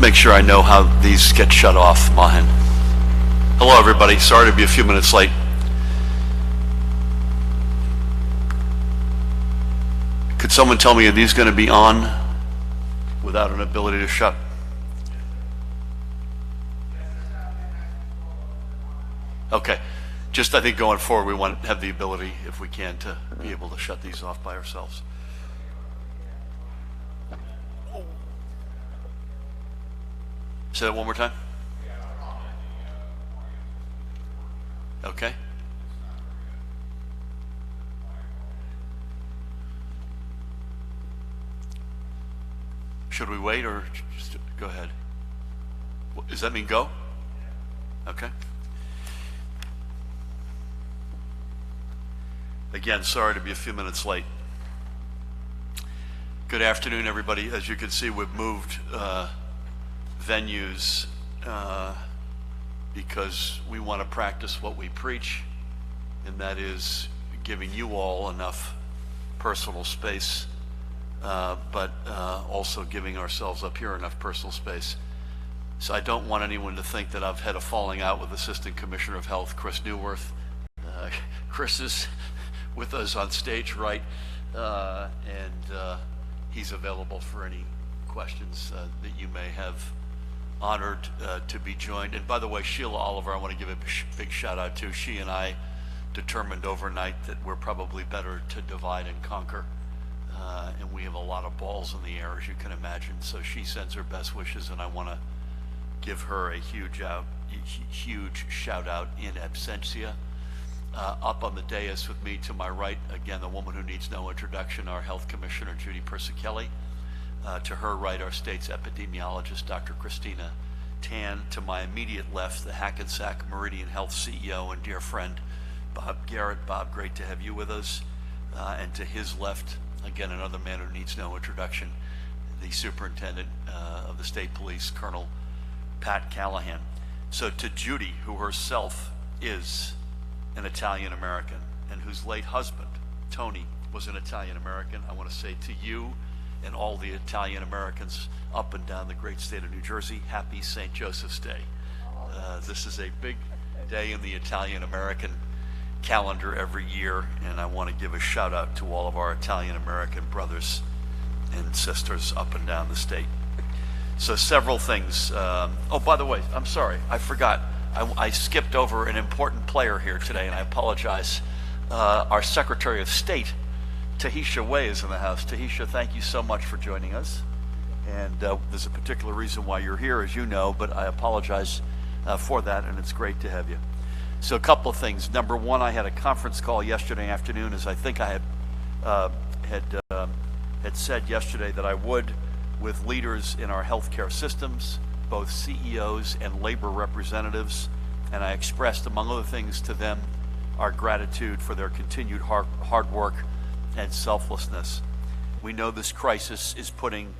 make sure I know how these get shut off, Mahan. Hello, everybody. Sorry to be a few minutes late. Could someone tell me, are these going to be on without an ability to shut? Okay. Just, I think going forward, we want to have the ability, if we can, to be able to shut these off by ourselves. Say that one more time. Okay. Should we wait or just go ahead? Does that mean go? Okay. Again, sorry to be a few minutes late. Good afternoon, everybody. As you can see, we've moved venues because we want to practice what we preach, and that is giving you all enough personal space, but also giving ourselves up here enough personal space. So I don't want anyone to think that I've had a falling out with Assistant Commissioner of Health, Chris Newworth. Chris is with us on stage right, and he's available for any questions that you may have. Honored to be joined. And by the way, Sheila Oliver, I want to give a big shout out to. She and I determined overnight that we're probably better to divide and conquer, and we have a lot of balls in the air, as you can imagine. So she sends her best wishes, and I want to give her a huge shout out in absentia. Up on the dais with me to my right, again, the woman who needs no introduction, our Health Commissioner, Judy Persicelli. To her right, our state's epidemiologist, Dr. Christina Tan. To my immediate left, the Hackensack Meridian Health CEO and dear friend, Bob Garrett. Bob, great to have you with us. And to his left, again, another man who needs no introduction, the Superintendent of the State Police, Colonel Pat Callahan. So to Judy, who herself is an Italian American and whose late husband, Tony, was an Italian American, I want to say to you and all the Italian Americans up and down the great state of New Jersey, happy St. Joseph's Day. This is a big day in the Italian American calendar every year, and I want to give a shout out to all of our Italian American brothers and sisters up and down the state. So several things. Oh, by the way, I'm sorry, I forgot. I skipped over an important player here today, and I apologize. Our Secretary of State, Tahisha Way, is in the house. Tahisha, thank you so much for joining us. And there's a particular reason why you're here, as you know, but I apologize for that, and it's great to have you. So a couple of things. Number one, I had a conference call yesterday afternoon, as I think I had said yesterday that I would, with leaders in our healthcare systems, both CEOs and labor representatives, and I expressed, among other things, to them our gratitude for their continued hard work and selflessness. We know this crisis is putting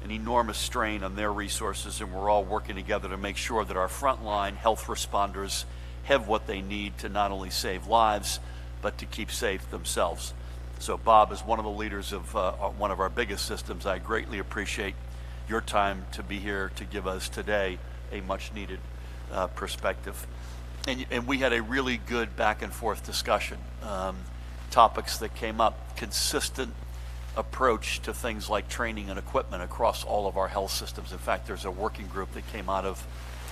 an enormous strain on their resources, and we're all working together to make sure that our frontline health responders have what they need to not only save lives, but to keep safe themselves. So Bob, is one of the leaders of one of our biggest systems, I greatly appreciate your time to be here to give us today a much needed perspective. And we had a really good back and forth discussion. Topics that came up, consistent approach to things like training and equipment across all of our health systems. In fact, there's a working group that came out of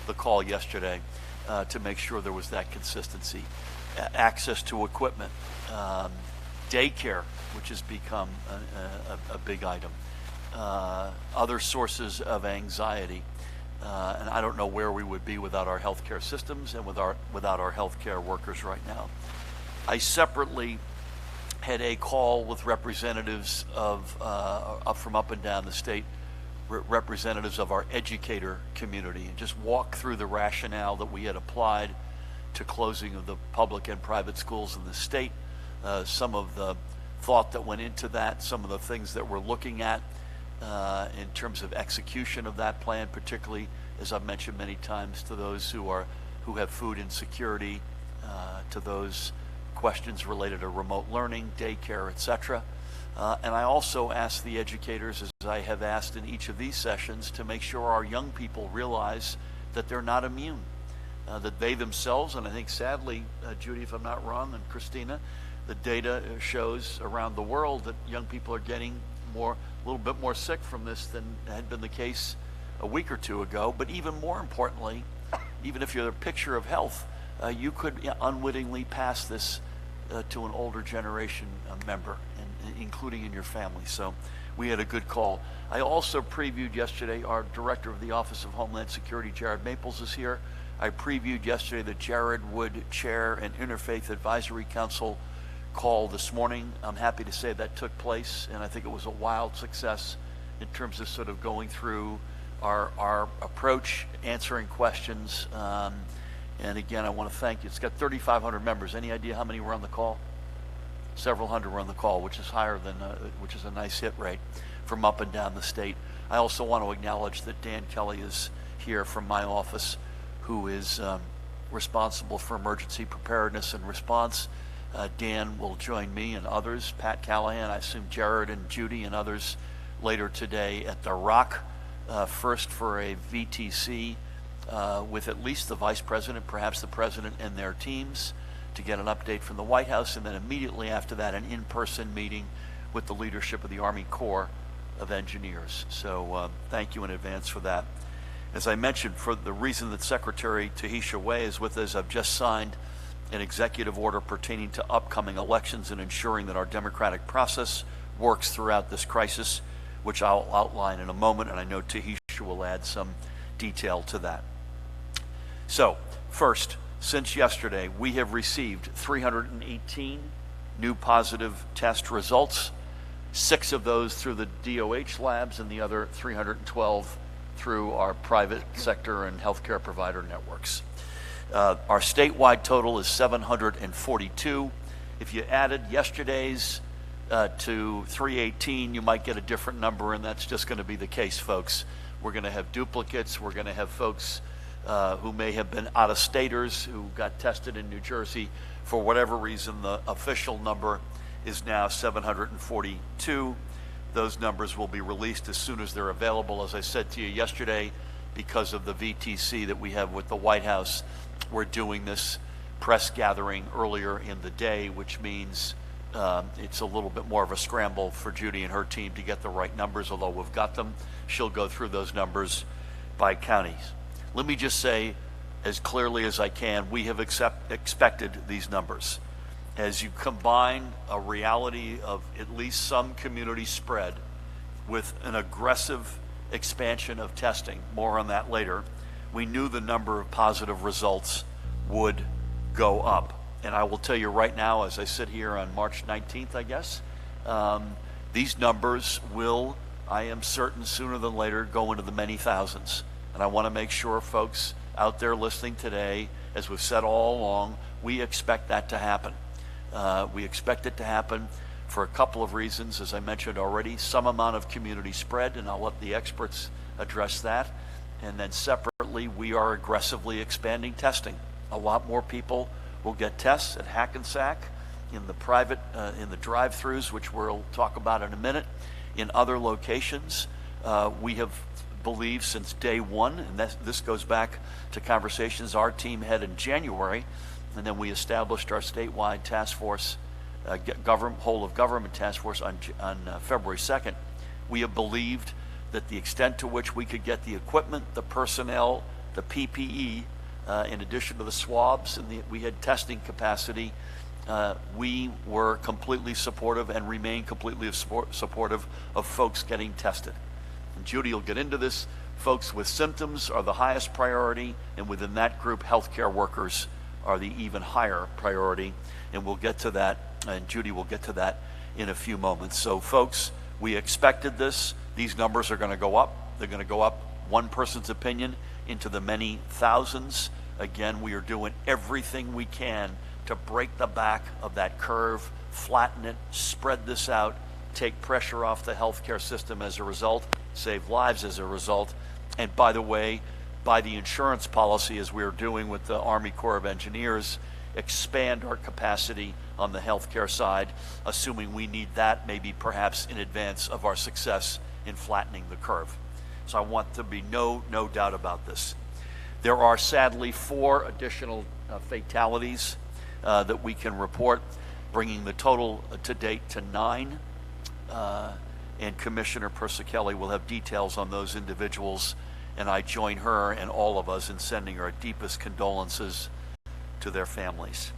the call yesterday to make sure there was that consistency. Access to equipment, daycare, which has become a big item, other sources of anxiety, and I don't know where we would be without our healthcare systems and without our healthcare workers right now. I separately had a call with representatives of up from up and down the state, representatives of our educator community, and just walk through the rationale that we had applied to closing of the public and private schools in the state, some of the thought that went into that, some of the things that we're looking at in terms of execution of that plan, particularly, as I've mentioned many times, to those who have food insecurity, to those questions related to remote learning, daycare, etc. And I also ask the educators, as I have asked in each of these sessions, to make sure our young people realize that they're not immune, that they themselves, and I think sadly, Judy, if I'm not wrong, and Christina, the data shows around the world that young people are getting a little bit more sick from this than had been the case a week or two ago. But even more importantly, even if you're a picture of health, you could unwittingly pass this to an older generation member, and including in your family. So we had a good call. I also previewed yesterday, our Director of the Office of Homeland Security, Jared Maples, is here. I previewed yesterday that Jared would chair an Interfaith Advisory Council call this morning. I'm happy to say that took place, and I think it was a wild success in terms of sort of going through our approach, answering questions. And again, I want to thank you. It's got 3,500 members. Any idea how many were on the call? Several hundred were on the call, which is higher than, which is a nice hit rate from up and down the state. I also want to acknowledge that Dan Kelly is here from my office, who is responsible for emergency preparedness and response. Dan will join me and others, Pat Callahan, I assume Jared and Judy and others later today at the Rock, first for a VTC with at least the Vice President, perhaps the President and their teams, to get an update from the White House, and then immediately after that an in-person meeting with the leadership of the Army Corps of Engineers. So thank you in advance for that. As I mentioned, for the reason that Secretary Tahisha Way is with us, I've just signed an executive order pertaining to upcoming elections and ensuring that our democratic process works throughout this crisis, which I'll outline in a moment, and I know Tahisha will add some detail to that. So, first, since yesterday, we have received 318 new positive test results, 6 of those through the DOH labs and the other 312 through our private sector and healthcare provider networks. Our statewide total is 742. If you added yesterday's to 318, you might get a different number, and that's just going to be the case, folks. We're going to have duplicates. We're going to have folks who may have been out-of-staters who got tested in New Jersey. For whatever reason, the official number is now 742. Those numbers will be released as soon as they're available. As I said to you yesterday, because of the VTC that we have with the White House, we're doing this press gathering earlier in the day, which means it's a little bit more of a scramble for Judy and her team to get the right numbers, although we've got them. She'll go through those numbers by counties. Let me just say as clearly as I can, we have expected these numbers. As you combine a reality of at least some community spread with an aggressive expansion of testing, more on that later, we knew the number of positive results would go up. And I will tell you right now, as I sit here on March 19th, I guess, these numbers will, I am certain, sooner than later go into the many thousands. And I want to make sure folks out there listening today, as we've said all along, we expect that to happen. We expect it to happen for a couple of reasons, as I mentioned already. Some amount of community spread, and I'll let the experts address that. And then separately, we are aggressively expanding testing. A lot more people will get tests at Hackensack, in the private, in the drive-thrus, which we'll talk about in a minute. In other locations, we have believed since day one, and this goes back to conversations our team had in January, and then we established our statewide task force, whole of government task force on February 2nd. We have believed that the extent to which we could get the equipment, the personnel, the PPE, in addition to the swabs, and we had testing capacity, we were completely supportive and remain completely supportive of folks getting tested. And Judy will get into this. Folks with symptoms are the highest priority, and within that group, healthcare workers are the even higher priority, and we'll get to that, and Judy will get to that in a few moments. So folks, we expected this. These numbers are going to go up. They're going to go up, one person's opinion, into the many thousands. Again, we are doing everything we can to break the back of that curve, flatten it, spread this out, take pressure off the healthcare system as a result, save lives as a result. And by the way, by the insurance policy, as we are doing with the Army Corps of Engineers, expand our capacity on the healthcare side, assuming we need that, maybe perhaps in advance of our success in flattening the curve. So I want there to be no doubt about this. There are sadly 4 additional fatalities that we can report, bringing the total to date to 9. And Commissioner Persicelli will have details on those individuals, and I join her and all of us in sending our deepest condolences to their families.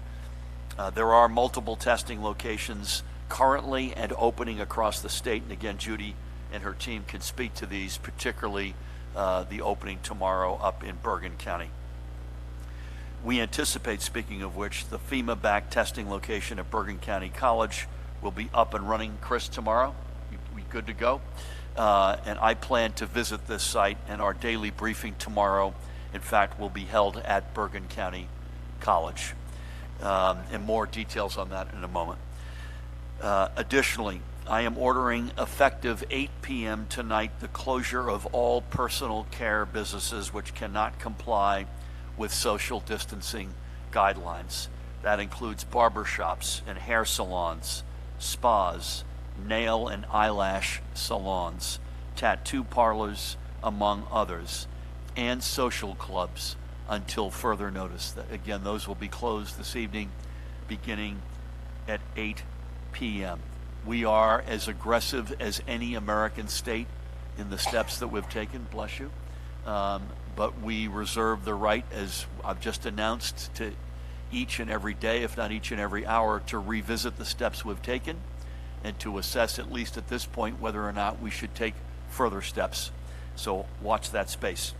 There are multiple testing locations currently and opening across the state, and again, Judy and her team can speak to these, particularly the opening tomorrow up in Bergen County. We anticipate, speaking of which, the FEMA-backed testing location at Bergen County College will be up and running, Chris, tomorrow. We good to go? And I plan to visit this site, and our daily briefing tomorrow, in fact, will be held at Bergen County College. And more details on that in a moment. Additionally, I am ordering, effective 8 p.m. tonight, the closure of all personal care businesses which cannot comply with social distancing guidelines. That includes barbershops and hair salons, spas, nail and eyelash salons, tattoo parlors, among others, and social clubs until further notice. Again, those will be closed this evening beginning at 8 p.m. We are as aggressive as any American state in the steps that we've taken, bless you. But we reserve the right, as I've just announced, to each and every day, if not each and every hour, to revisit the steps we've taken and to assess, at least at this point, whether or not we should take further steps. So watch that space.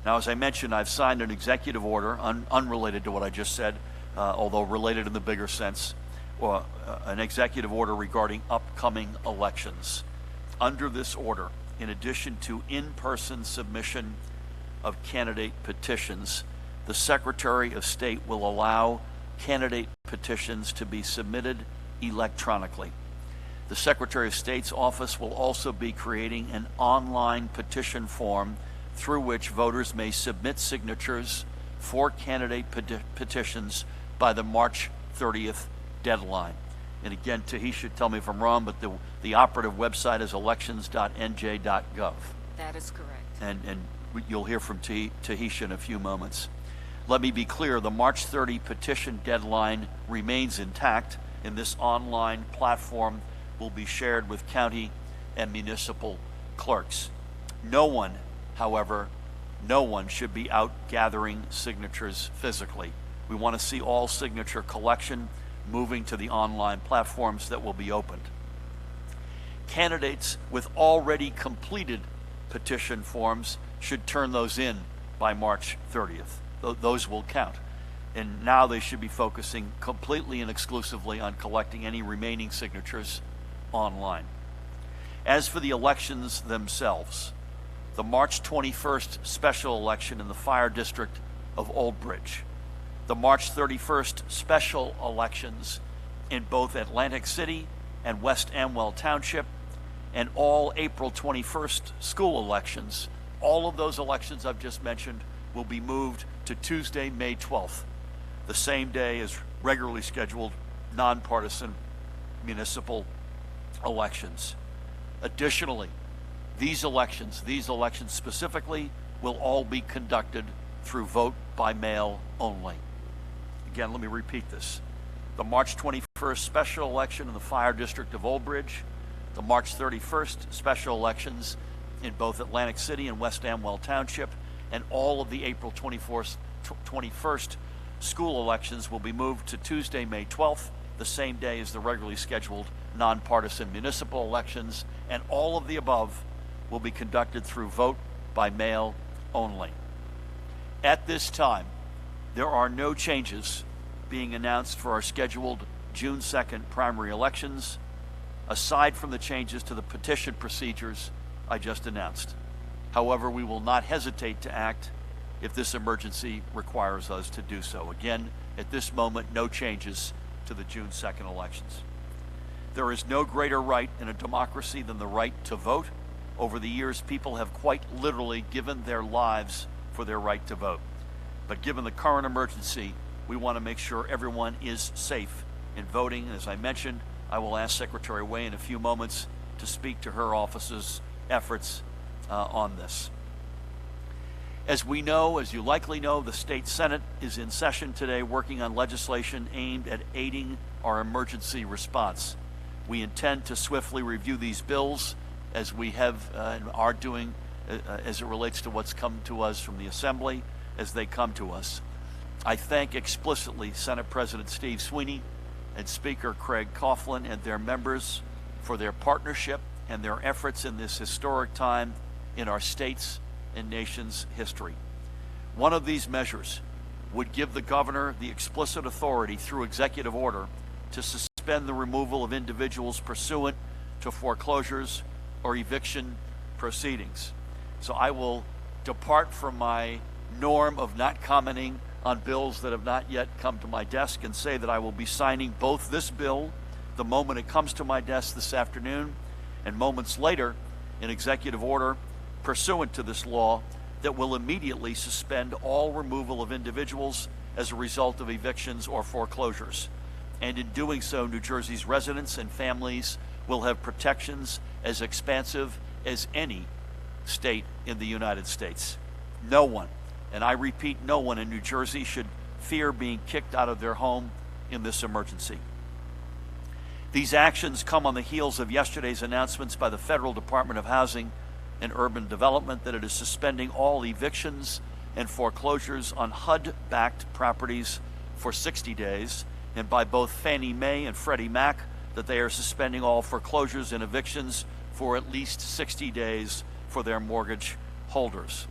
Now, as I mentioned, I've signed an executive order, unrelated to what I just said, although related in the bigger sense, an executive order regarding upcoming elections. Under this order, in addition to in-person submission of candidate petitions, the Secretary of State will allow candidate petitions to be submitted electronically. The Secretary of State's office will also be creating an online petition form through which voters may submit signatures for candidate petitions by the March 30th deadline. And again, Tahisha, tell me if I'm wrong, but the operative website is elections.nj.gov. That is correct. And you'll hear from Tahisha in a few moments. Let me be clear, the March 30 petition deadline remains intact, and this online platform will be shared with county and municipal clerks. No one, however, should be out gathering signatures physically. We want to see all signature collection moving to the online platforms that will be opened. Candidates with already completed petition forms should turn those in by March 30th. Those will count. And now they should be focusing completely and exclusively on collecting any remaining signatures online. As for the elections themselves, the March 21st special election in the Fire District of Old Bridge, the March 31st special elections in both Atlantic City and West Amwell Township, and all April 21st school elections, all of those elections I've just mentioned will be moved to Tuesday, May 12th, the same day as regularly scheduled nonpartisan municipal elections. Additionally, these elections specifically, will all be conducted through vote by mail only. Again, let me repeat this. The March 21st special election in the Fire District of Old Bridge, the March 31st special elections in both Atlantic City and West Amwell Township, and all of the April 21st school elections will be moved to Tuesday, May 12th, the same day as the regularly scheduled nonpartisan municipal elections, and all of the above will be conducted through vote by mail only. At this time, there are no changes being announced for our scheduled June 2nd primary elections, aside from the changes to the petition procedures I just announced. However, we will not hesitate to act if this emergency requires us to do so. Again, at this moment, no changes to the June 2nd elections. There is no greater right in a democracy than the right to vote. Over the years, people have quite literally given their lives for their right to vote. But given the current emergency, We want to make sure everyone is safe in voting. As I mentioned, I will ask Secretary Way in a few moments to speak to her office's efforts on this. As we know, as you likely know, the state Senate is in session today working on legislation aimed at aiding our emergency response. We intend to swiftly review these bills as we have and are doing as it relates to what's come to us from the Assembly as they come to us. I thank explicitly Senate President Steve Sweeney and Speaker Craig Coughlin and their members for their partnership and their efforts in this historic time in our state's and nation's history. One of these measures would give the governor the explicit authority through executive order to suspend the removal of individuals pursuant to foreclosures or eviction proceedings. So I will depart from my norm of not commenting on bills that have not yet come to my desk and say that I will be signing both this bill the moment it comes to my desk this afternoon and moments later an executive order pursuant to this law that will immediately suspend all removal of individuals as a result of evictions or foreclosures. And in doing so, New Jersey's residents and families will have protections as expansive as any state in the United States. No one, and I repeat, no one in New Jersey should fear being kicked out of their home in this emergency. These actions come on the heels of yesterday's announcements by the Federal Department of Housing and Urban Development that it is suspending all evictions and foreclosures on HUD-backed properties for 60 days, and by both Fannie Mae and Freddie Mac that they are suspending all foreclosures and evictions for at least 60 days for their mortgage holders.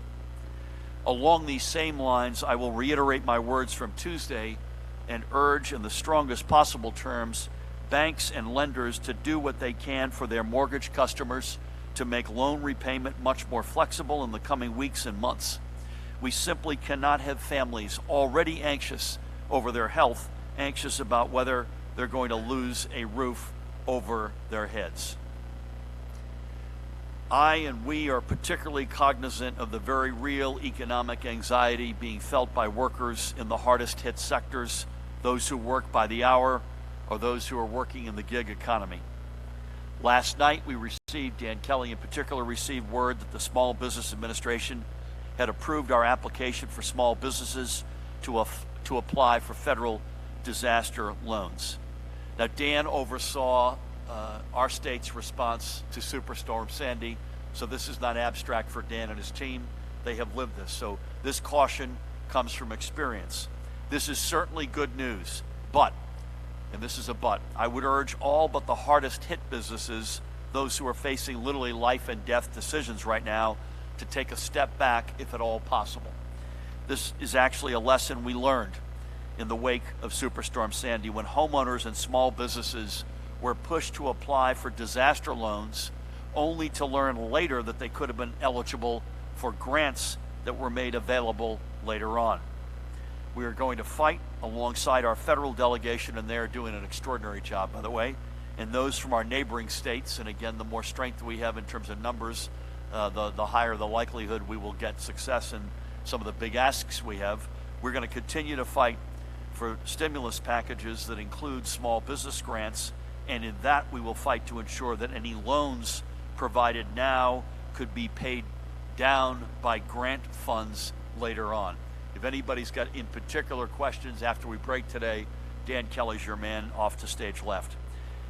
Along these same lines, I will reiterate my words from Tuesday and urge in the strongest possible terms banks and lenders to do what they can for their mortgage customers to make loan repayment much more flexible in the coming weeks and months. We simply cannot have families already anxious over their health, anxious about whether they're going to lose a roof over their heads. I and we are particularly cognizant of the very real economic anxiety being felt by workers in the hardest hit sectors, those who work by the hour or those who are working in the gig economy. Last night we received, Dan Kelly in particular, received word that the Small Business Administration had approved our application for small businesses to apply for federal disaster loans. Now, Dan oversaw our state's response to Superstorm Sandy, so this is not abstract for Dan and his team. They have lived this, so this caution comes from experience. This is certainly good news, but, and this is a but, I would urge all but the hardest hit businesses, those who are facing literally life and death decisions right now, to take a step back if at all possible. This is actually a lesson we learned in the wake of Superstorm Sandy when homeowners and small businesses were pushed to apply for disaster loans only to learn later that they could have been eligible for grants that were made available later on. We are going to fight alongside our federal delegation, and they're doing an extraordinary job, by the way, and those from our neighboring states. And again, the more strength we have in terms of numbers, the higher the likelihood we will get success in some of the big asks we have. We're going to continue to fight for stimulus packages that include small business grants, and in that we will fight to ensure that any loans provided now could be paid down by grant funds later on. If anybody's got in particular questions after we break today, Dan Kelly's your man off to stage left.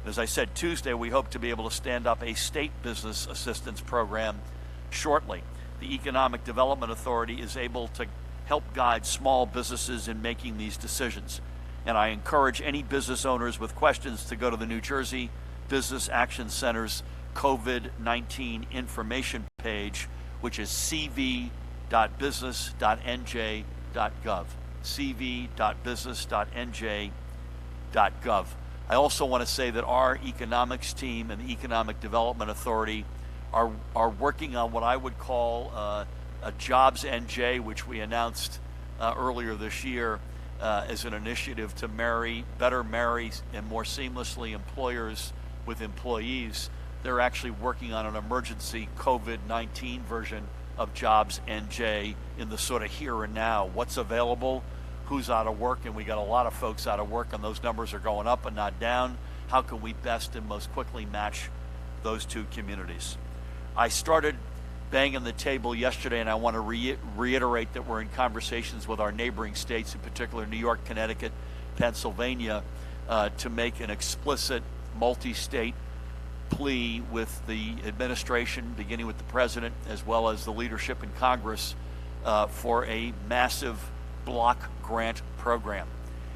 As I said Tuesday, we hope to be able to stand up a state business assistance program shortly. The Economic Development Authority is able to help guide small businesses in making these decisions. And I encourage any business owners with questions to go to the New Jersey Business Action Center's COVID-19 information page, which is cv.business.nj.gov. cv.business.nj.gov. I also want to say that our economics team and the Economic Development Authority are working on what I would call a Jobs NJ, which we announced earlier this year as an initiative to better marry and more seamlessly employers with employees. They're actually working on an emergency COVID-19 version of Jobs NJ in the sort of here and now. What's available? who's out of work, and we got a lot of folks out of work, and those numbers are going up and not down. How can we best and most quickly match those two communities? I started banging the table yesterday, and I want to reiterate that we're in conversations with our neighboring states, in particular New York, Connecticut, Pennsylvania, to make an explicit multi-state plea with the administration, beginning with the president, as well as the leadership in Congress, for a massive block grant program.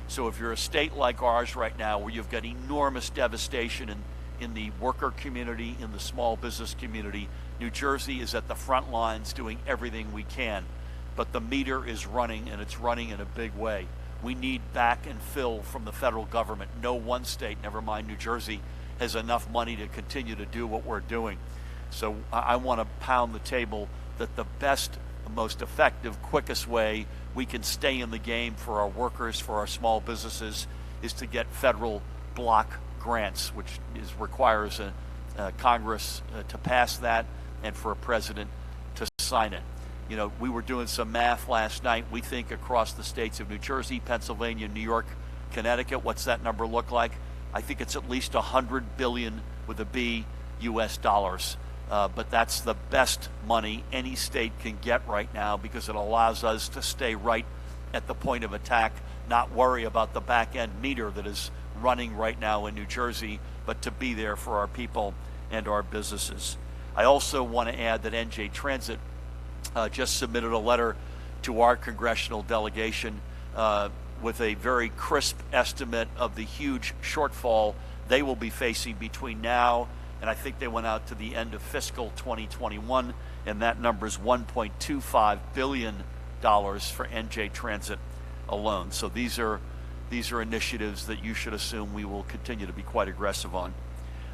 So if you're a state like ours right now, where you've got enormous devastation in the worker community, in the small business community, New Jersey is at the front lines doing everything we can. But the meter is running, and it's running in a big way. We need back and fill from the federal government. No one state, never mind New Jersey, has enough money to continue to do what we're doing. So I want to pound the table that the best, most effective, quickest way we can stay in the game for our workers, for our small businesses, is to get federal block grants, which requires Congress to pass that and for a president to sign it. You know, we were doing some math last night. We think across the states of New Jersey, Pennsylvania, New York, Connecticut, what's that number look like? I think it's at least 100 billion with a B US dollars. But that's the best money any state can get right now, because it allows us to stay right at the point of attack, not worry about the back end meter that is running right now in New Jersey, but to be there for our people and our businesses. I also want to add that NJ Transit just submitted a letter to our congressional delegation with a very crisp estimate of the huge shortfall they will be facing between now and I think they went out to the end of fiscal 2021, and that number is $1.25 billion for NJ Transit alone. So these are initiatives that you should assume we will continue to be quite aggressive on.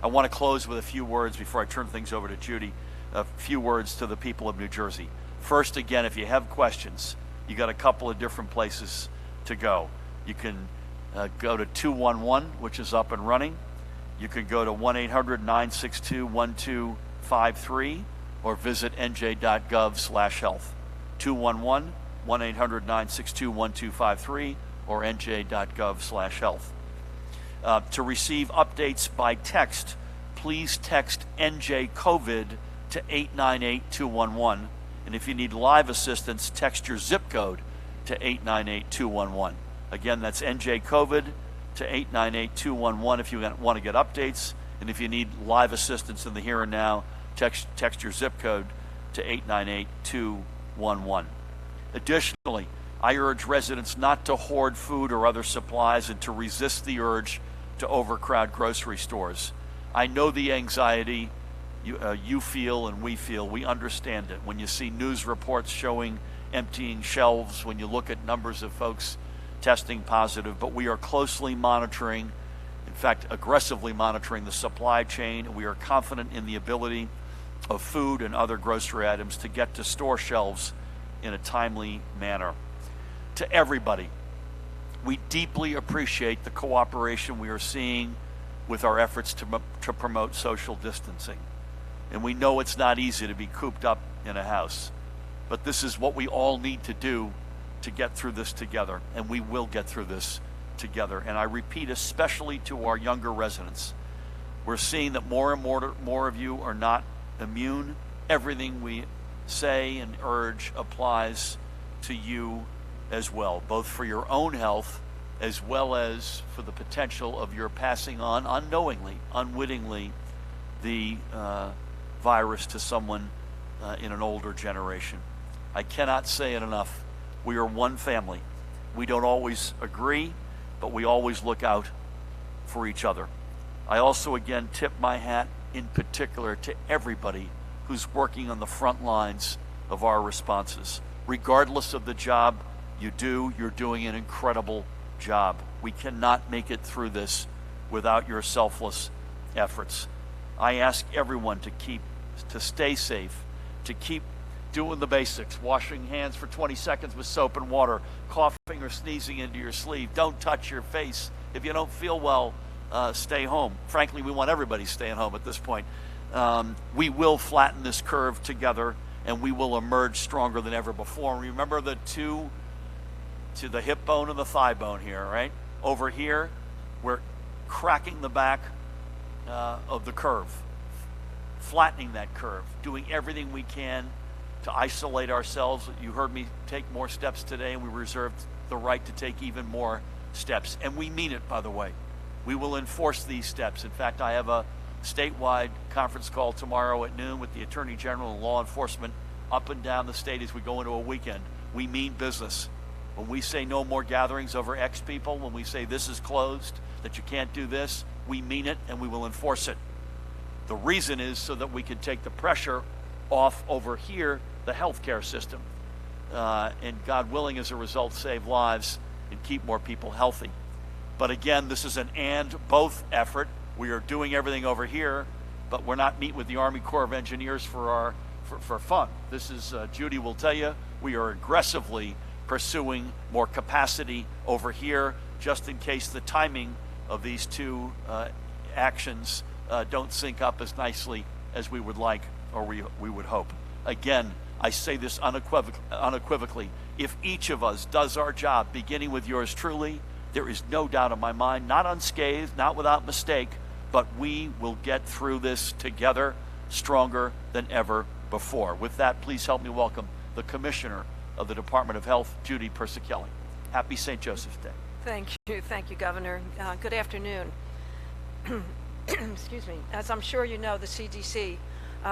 I want to close with a few words before I turn things over to Judy, a few words to the people of New Jersey. First, again, if you have questions, you got a couple of different places to go. You can go to 211, which is up and running. You can go to 1-800-962-1253 or visit nj.gov/health. 211-1-800-962-1253 or nj.gov/health. To receive updates by text, please text NJ COVID to 898-211. And if you need live assistance, text your zip code to 898-211. Again, that's NJ COVID to 898-211 if you want to get updates. And if you need live assistance in the here and now, text your zip code to 898-211. Additionally, I urge residents not to hoard food or other supplies and to resist the urge to overcrowd grocery stores. I know the anxiety you feel and we feel. We understand it. When you see news reports showing emptying shelves, when you look at numbers of folks testing positive, but we are closely monitoring, in fact, aggressively monitoring the supply chain, and we are confident in the ability of food and other grocery items to get to store shelves in a timely manner. To everybody, we deeply appreciate the cooperation we are seeing with our efforts to promote social distancing. And we know it's not easy to be cooped up in a house, but this is what we all need to do to get through this together, and we will get through this together. And I repeat, especially to our younger residents, we're seeing that more and more of you are not immune. Everything we say and urge applies to you as well, both for your own health as well as for the potential of your passing on unknowingly, unwittingly, the virus to someone in an older generation. I cannot say it enough. We are one family. We don't always agree, but we always look out for each other. I also, again, tip my hat in particular to everybody who's working on the front lines of our responses. Regardless of the job you do, you're doing an incredible job. We cannot make it through this without your selfless efforts. I ask everyone to stay safe, to keep doing the basics, washing hands for 20 seconds with soap and water, coughing or sneezing into your sleeve. Don't touch your face. If you don't feel well, stay home. Frankly, we want everybody staying home at this point. We will flatten this curve together, and we will emerge stronger than ever before. And remember the two to the hip bone and the thigh bone here, right? Over here, we're cracking the back of the curve, flattening that curve, doing everything we can to isolate ourselves. You heard me take more steps today, and we reserved the right to take even more steps. And we mean it, by the way. We will enforce these steps. In fact, I have a statewide conference call tomorrow at noon with the Attorney General and law enforcement up and down the state as we go into a weekend. We mean business. When we say no more gatherings over X people, when we say this is closed, that you can't do this, we mean it and we will enforce it. The reason is so that we can take the pressure off over here, the healthcare system. And God willing, as a result, save lives and keep more people healthy. But again, this is an and both effort. We are doing everything over here, but we're not meeting with the Army Corps of Engineers for fun. This is, Judy will tell you, we are aggressively pursuing more capacity over here, just in case the timing of these two actions don't sync up as nicely as we would like or we would hope. Again, I say this unequivocally. If each of us does our job, beginning with yours truly, there is no doubt in my mind, not unscathed, not without mistake, but we will get through this together, stronger than ever before. With that, please help me welcome the Commissioner of the Department of Health, Judy Persicelli. Happy St. Joseph's Day. Thank you, Governor. Good afternoon. Excuse me. As I'm sure you know, the CDC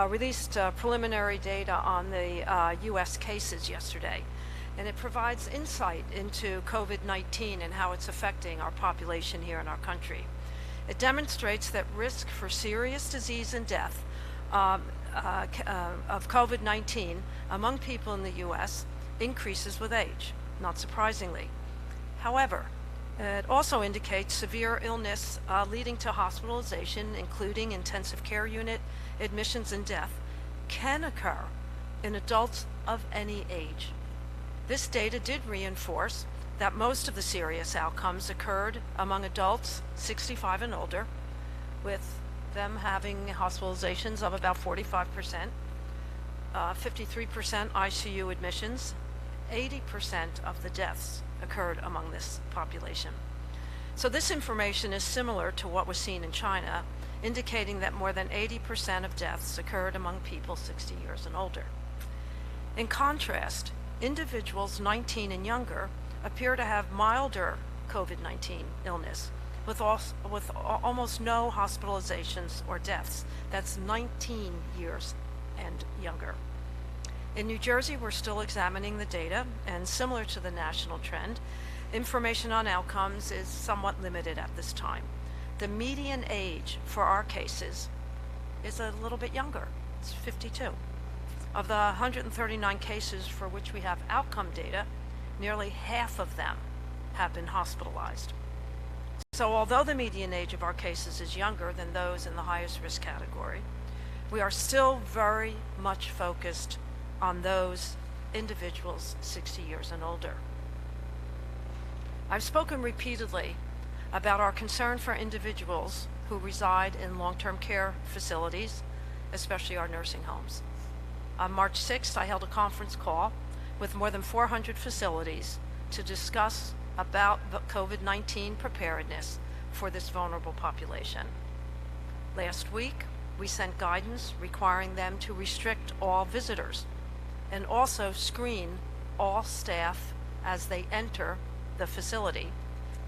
released preliminary data on the U.S. cases yesterday, and it provides insight into COVID-19 and how it's affecting our population here in our country. It demonstrates that risk for serious disease and death of COVID-19 among people in the U.S. increases with age, not surprisingly. However, it also indicates severe illness leading to hospitalization, including intensive care unit admissions and death, can occur in adults of any age. This data did reinforce that most of the serious outcomes occurred among adults 65 and older, with them having hospitalizations of about 45%, 53% ICU admissions, 80% of the deaths occurred among this population. So this information is similar to what was seen in China, indicating that more than 80% of deaths occurred among people 60 years and older. In contrast, individuals 19 and younger appear to have milder COVID-19 illness, with almost no hospitalizations or deaths. That's 19 years and younger. In New Jersey, we're still examining the data, and similar to the national trend, information on outcomes is somewhat limited at this time. The median age for our cases is a little bit younger. It's 52. Of the 139 cases for which we have outcome data, nearly half of them have been hospitalized. So although the median age of our cases is younger than those in the highest risk category, we are still very much focused on those individuals 60 years and older. I've spoken repeatedly about our concern for individuals who reside in long-term care facilities, especially our nursing homes. On March 6th, I held a conference call with more than 400 facilities to discuss about the COVID-19 preparedness for this vulnerable population. Last week, we sent guidance requiring them to restrict all visitors and also screen all staff as they enter the facility,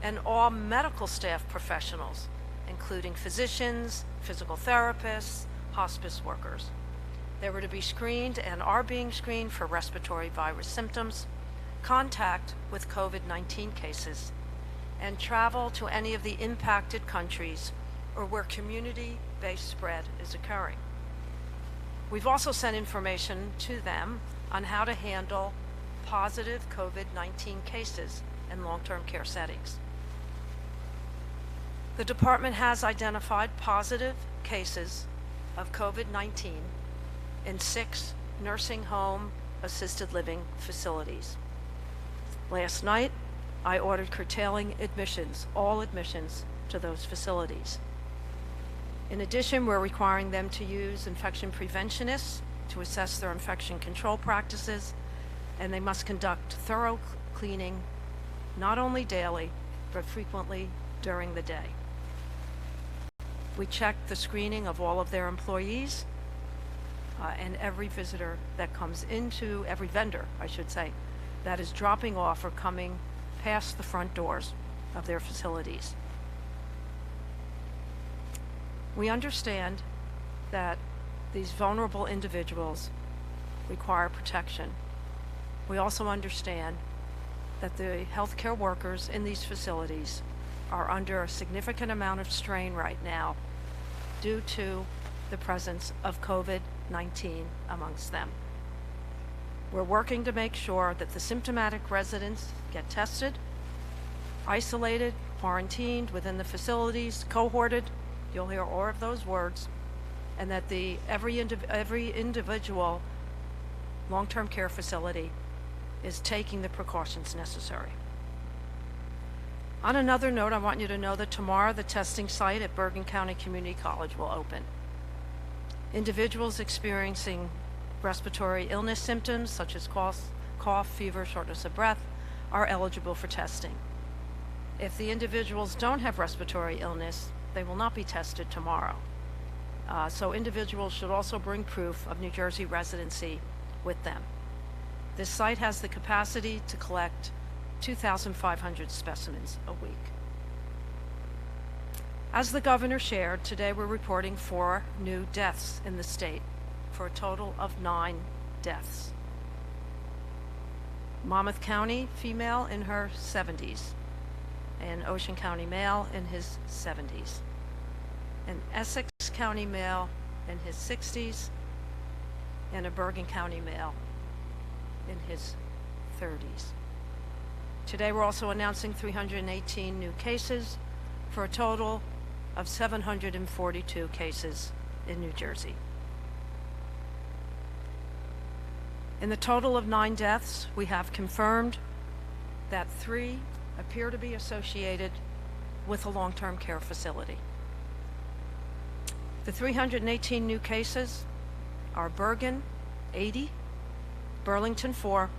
and all medical staff professionals, including physicians, physical therapists, hospice workers. They were to be screened and are being screened for respiratory virus symptoms, contact with COVID-19 cases, and travel to any of the impacted countries or where community-based spread is occurring. We've also sent information to them on how to handle positive COVID-19 cases in long-term care settings. The department has identified positive cases of COVID-19 in 6 nursing home assisted living facilities. Last night, I ordered curtailing admissions, all admissions to those facilities. In addition, we're requiring them to use infection preventionists to assess their infection control practices, and they must conduct thorough cleaning not only daily, but frequently during the day. We check the screening of all of their employees and every visitor that comes into, every vendor, I should say, that is dropping off or coming past the front doors of their facilities. We understand that these vulnerable individuals require protection. We also understand that the healthcare workers in these facilities are under a significant amount of strain right now due to the presence of COVID-19 amongst them. We're working to make sure that the symptomatic residents get tested, isolated, quarantined within the facilities, cohorted, you'll hear all of those words, and that every individual long-term care facility is taking the precautions necessary. On another note, I want you to know that tomorrow the testing site at Bergen County Community College will open. Individuals experiencing respiratory illness symptoms such as cough, fever, shortness of breath are eligible for testing. If the individuals don't have respiratory illness, they will not be tested tomorrow. So individuals should also bring proof of New Jersey residency with them. This site has the capacity to collect 2,500 specimens a week. As the governor shared, today we're reporting 4 new deaths in the state for a total of 9 deaths. Monmouth County female in her 70s, and Ocean County male in his 70s, an Essex County male in his 60s, and a Bergen County male in his 30s. Today we're also announcing 318 new cases for a total of 742 cases in New Jersey. In the total of 9 deaths, we have confirmed that 3 appear to be associated with a long-term care facility. The 318 new cases are Bergen, 80, Burlington, 4,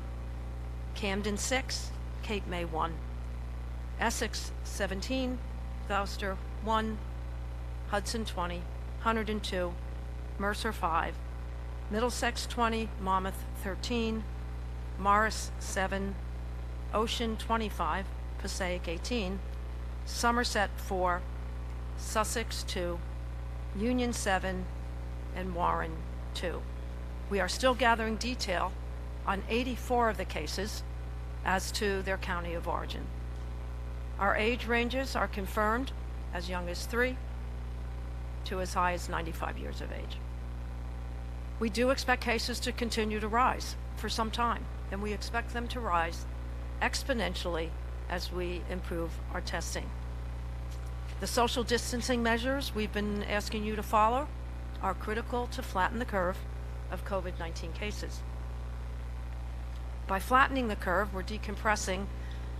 Camden, 6, Cape May, 1, Essex, 17, Gloucester, 1, Hudson, 20, Hunterdon, 2, Mercer, 5, Middlesex, 20, Monmouth, 13, Morris, 7, Ocean, 25, Passaic, 18, Somerset, 4, Sussex, 2, Union, 7, and Warren, 2. We are still gathering detail on 84 of the cases as to their county of origin. Our age ranges are confirmed as young as 3 to as high as 95 years of age. We do expect cases to continue to rise for some time, and we expect them to rise exponentially as we improve our testing. The social distancing measures we've been asking you to follow are critical to flatten the curve of COVID-19 cases. By flattening the curve, we're decompressing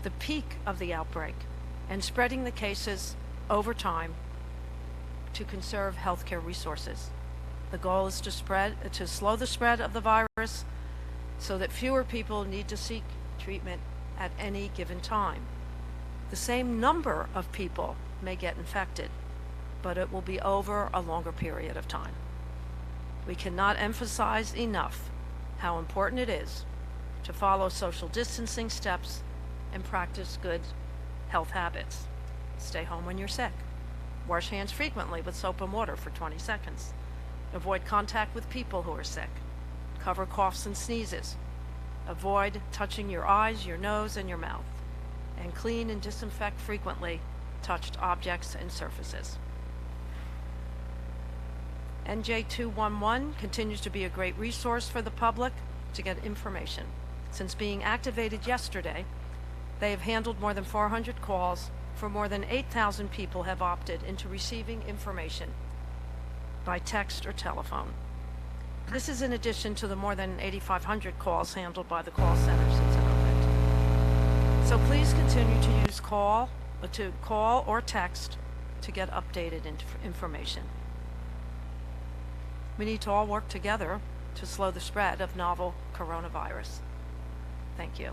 the peak of the outbreak and spreading the cases over time to conserve healthcare resources. The goal is to slow the spread of the virus so that fewer people need to seek treatment at any given time. The same number of people may get infected, but it will be over a longer period of time. We cannot emphasize enough how important it is to follow social distancing steps and practice good health habits. Stay home when you're sick. Wash hands frequently with soap and water for 20 seconds. Avoid contact with people who are sick. Cover coughs and sneezes. Avoid touching your eyes, your nose, and your mouth. And clean and disinfect frequently touched objects and surfaces. NJ211 continues to be a great resource for the public to get information. Since being activated yesterday, they have handled more than 400 calls, for more than 8,000 people have opted into receiving information by text or telephone. This is in addition to the more than 8,500 calls handled by the call center since it opened. So please continue to use call or text to get updated information. We need to all work together to slow the spread of novel coronavirus. Thank you.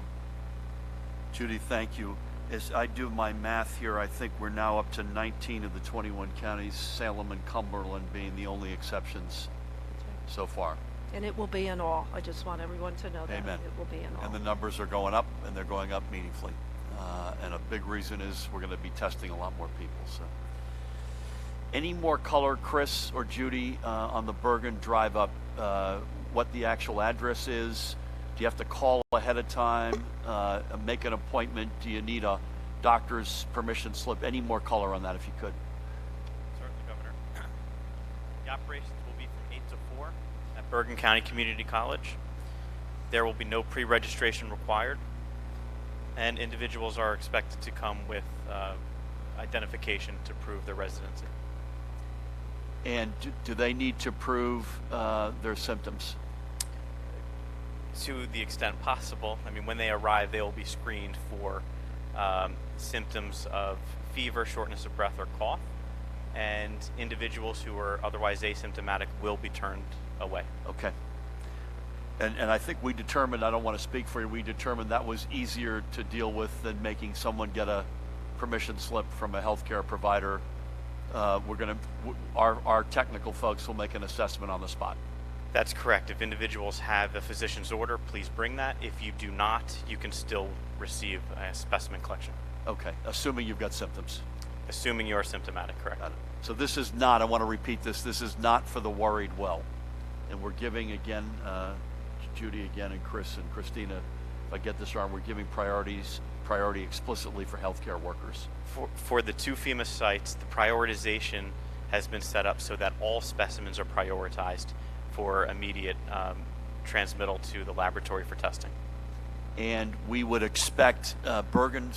Judy, thank you. As I do my math here, I think we're now up to 19 of the 21 counties, Salem and Cumberland being the only exceptions so far. And it will be in all. I just want everyone to know that. Amen. It will be in all. And the numbers are going up, and they're going up meaningfully. And a big reason is we're going to be testing a lot more people. So, any more color, Chris or Judy, on the Bergen drive up? What the actual address is? Do you have to call ahead of time? Make an appointment? Do you need a doctor's permission slip? Any more color on that, if you could? Certainly, Governor. The operations will be from 8 to 4 at Bergen County Community College. There will be no pre-registration required, and individuals are expected to come with identification to prove their residency. And do they need to prove their symptoms? To the extent possible. I mean, when they arrive, they will be screened for symptoms of fever, shortness of breath, or cough, and individuals who are otherwise asymptomatic will be turned away. Okay. And I think we determined, I don't want to speak for you, we determined that was easier to deal with than making someone get a permission slip from a healthcare provider. Our technical folks will make an assessment on the spot. That's correct. If individuals have a physician's order, please bring that. If you do not, you can still receive a specimen collection. Okay, assuming you've got symptoms. Assuming you are symptomatic, correct. Got it. So this is not, I want to repeat this is not for the worried well. And we're giving, again, Judy again and Chris and Christina, if I get this wrong, we're giving priority explicitly for healthcare workers. For the two FEMA sites, the prioritization has been set up so that all specimens are prioritized for immediate transmittal to the laboratory for testing. And we would expect Bergen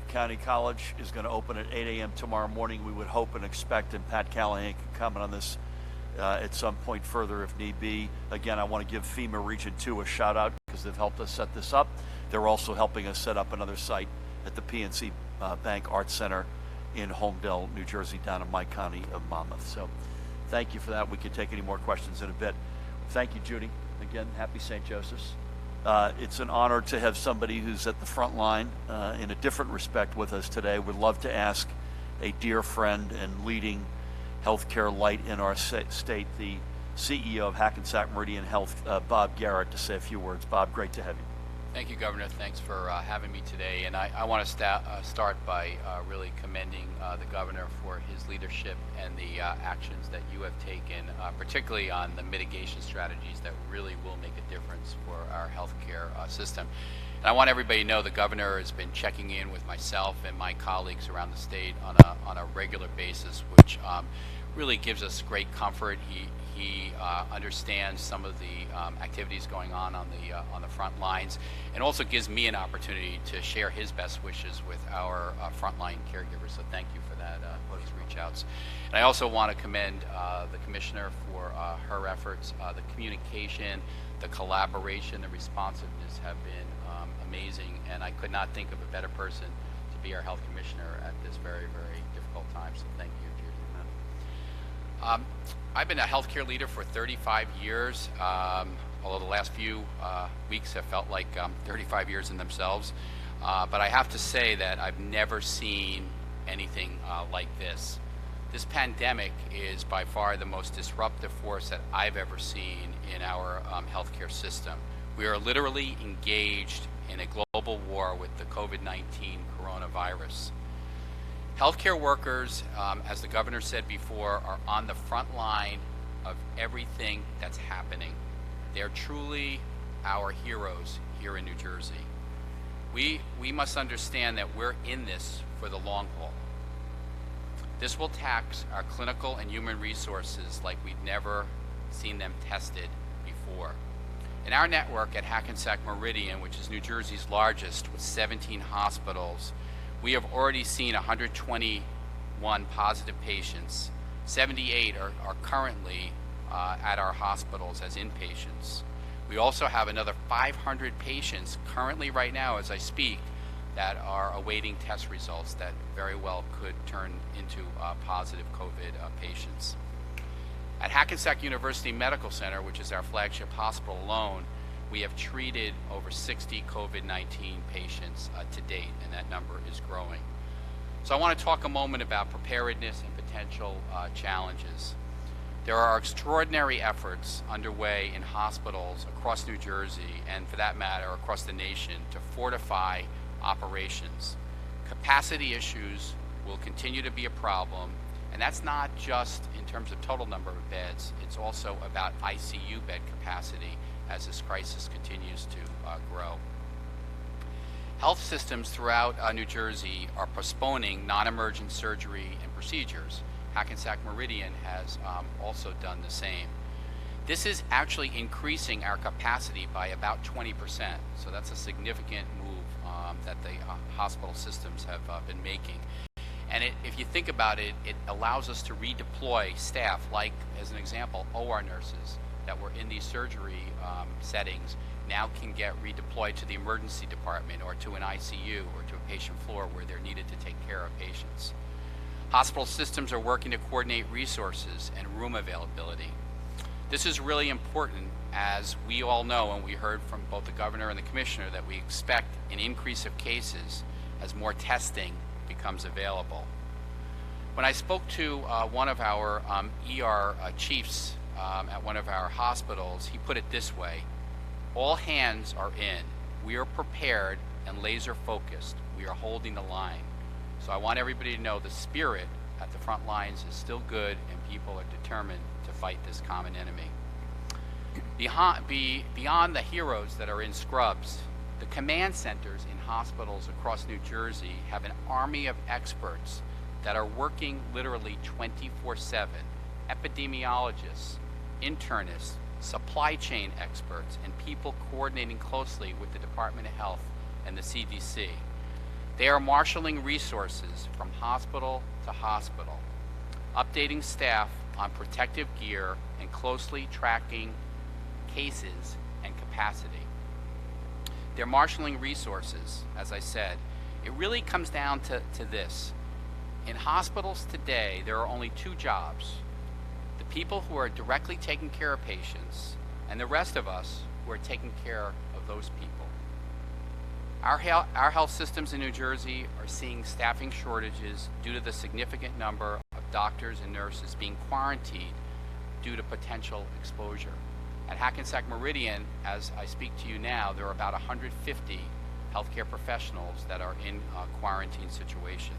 County College is going to open at 8 a.m. tomorrow morning. We would hope and expect, and Pat Callahan can comment on this at some point further if need be. Again, I want to give FEMA Region 2 a shout out because they've helped us set this up. They're also helping us set up another site at the PNC Bank Arts Center in Holmdel, New Jersey, down in my county of Monmouth. So thank you for that. We can take any more questions in a bit. Thank you, Judy. Again, happy St. Joseph's. It's an honor to have somebody who's at the front line in a different respect with us today. Would love to ask a dear friend and leading healthcare light in our state, the CEO of Hackensack Meridian Health, Bob Garrett, to say a few words. Bob, great to have you. Thank you, Governor. Thanks for having me today. And I want to start by really commending the Governor for his leadership and the actions that you have taken, particularly on the mitigation strategies that really will make a difference for our healthcare system. And I want everybody to know the Governor has been checking in with myself and my colleagues around the state on a regular basis, which really gives us great comfort. He understands some of the activities going on the front lines, and also gives me an opportunity to share his best wishes with our frontline caregivers. So thank you for that, those reach outs. And I also want to commend the Commissioner for her efforts. The communication, the collaboration, the responsiveness have been amazing, and I could not think of a better person to be our Health Commissioner at this very, very difficult time. So thank you, Judy. I've been a healthcare leader for 35 years, although the last few weeks have felt like 35 years in themselves. But I have to say that I've never seen anything like this. This pandemic is by far the most disruptive force that I've ever seen in our healthcare system. We are literally engaged in a global war with the COVID-19 coronavirus. Healthcare workers, as the Governor said before, are on the front line of everything that's happening. They're truly our heroes here in New Jersey. We must understand that we're in this for the long haul. This will tax our clinical and human resources like we've never seen them tested before. In our network at Hackensack Meridian, which is New Jersey's largest with 17 hospitals, we have already seen 121 positive patients. 78 are currently at our hospitals as inpatients. We also have another 500 patients currently right now as I speak that are awaiting test results that very well could turn into positive COVID patients. At Hackensack University Medical Center, which is our flagship hospital alone, We have treated over 60 COVID-19 patients to date, and that number is growing. So I want to talk a moment about preparedness and potential challenges. There are extraordinary efforts underway in hospitals across New Jersey, and for that matter, across the nation, to fortify operations. Capacity issues will continue to be a problem, and that's not just in terms of total number of beds, it's also about ICU bed capacity as this crisis continues to grow. Health systems throughout New Jersey are postponing non-emergent surgery and procedures. Hackensack Meridian has also done the same. This is actually increasing our capacity by about 20%, so that's a significant move that the hospital systems have been making. And if you think about it, it allows us to redeploy staff, like, as an example, OR nurses that were in these surgery settings now can get redeployed to the emergency department or to an ICU or to a patient floor where they're needed to take care of patients. Hospital systems are working to coordinate resources and room availability. This is really important, as we all know, and we heard from both the governor and the commissioner, that we expect an increase of cases as more testing becomes available. When I spoke to one of our ER chiefs at one of our hospitals, he put it this way: all hands are in. We are prepared and laser focused. We are holding the line. So I want everybody to know the spirit at the front lines is still good, and people are determined to fight this common enemy. Beyond the heroes that are in scrubs, the command centers in hospitals across New Jersey have an army of experts that are working literally 24/7. Epidemiologists, internists, supply chain experts, and people coordinating closely with the Department of Health and the CDC. They are marshaling resources from hospital to hospital, updating staff on protective gear, and closely tracking cases and capacity. They're marshaling resources, as I said. It really comes down to this. In hospitals today, there are only two jobs: the people who are directly taking care of patients, and the rest of us who are taking care of those people. Our health systems in New Jersey are seeing staffing shortages due to the significant number of doctors and nurses being quarantined due to potential exposure. At Hackensack Meridian, as I speak to you now, there are about 150 healthcare professionals that are in a quarantine situation.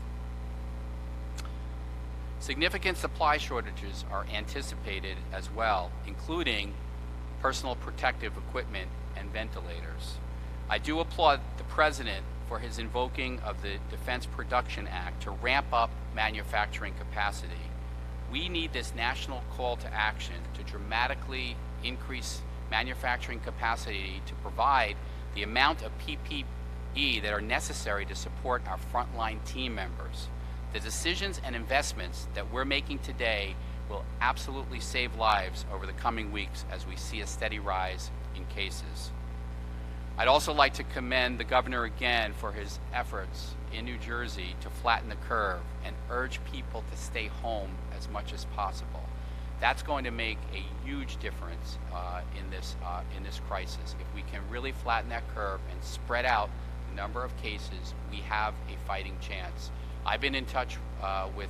Significant supply shortages are anticipated as well, including personal protective equipment and ventilators. I do applaud the President for his invoking of the Defense Production Act to ramp up manufacturing capacity. We need this national call to action to dramatically increase manufacturing capacity to provide the amount of PPE that are necessary to support our frontline team members. The decisions and investments that we're making today will absolutely save lives over the coming weeks as we see a steady rise in cases. I'd also like to commend the governor again for his efforts in New Jersey to flatten the curve and urge people to stay home as much as possible. That's going to make a huge difference in this crisis. If we can really flatten that curve and spread out the number of cases, we have a fighting chance. I've been in touch with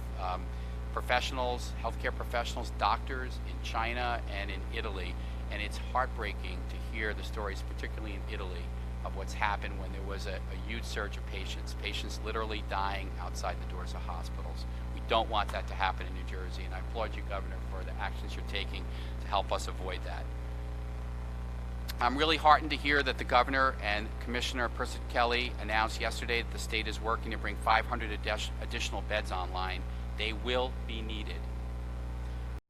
professionals, healthcare professionals, doctors in China and in Italy, and it's heartbreaking to hear the stories, particularly in Italy, of what's happened when there was a huge surge of patients literally dying outside the doors of hospitals. We don't want that to happen in New Jersey, and I applaud you, Governor, for the actions you're taking to help us avoid that. I'm really heartened to hear that the Governor and Commissioner Persic-Kelly announced yesterday that the state is working to bring 500 additional beds online. They will be needed.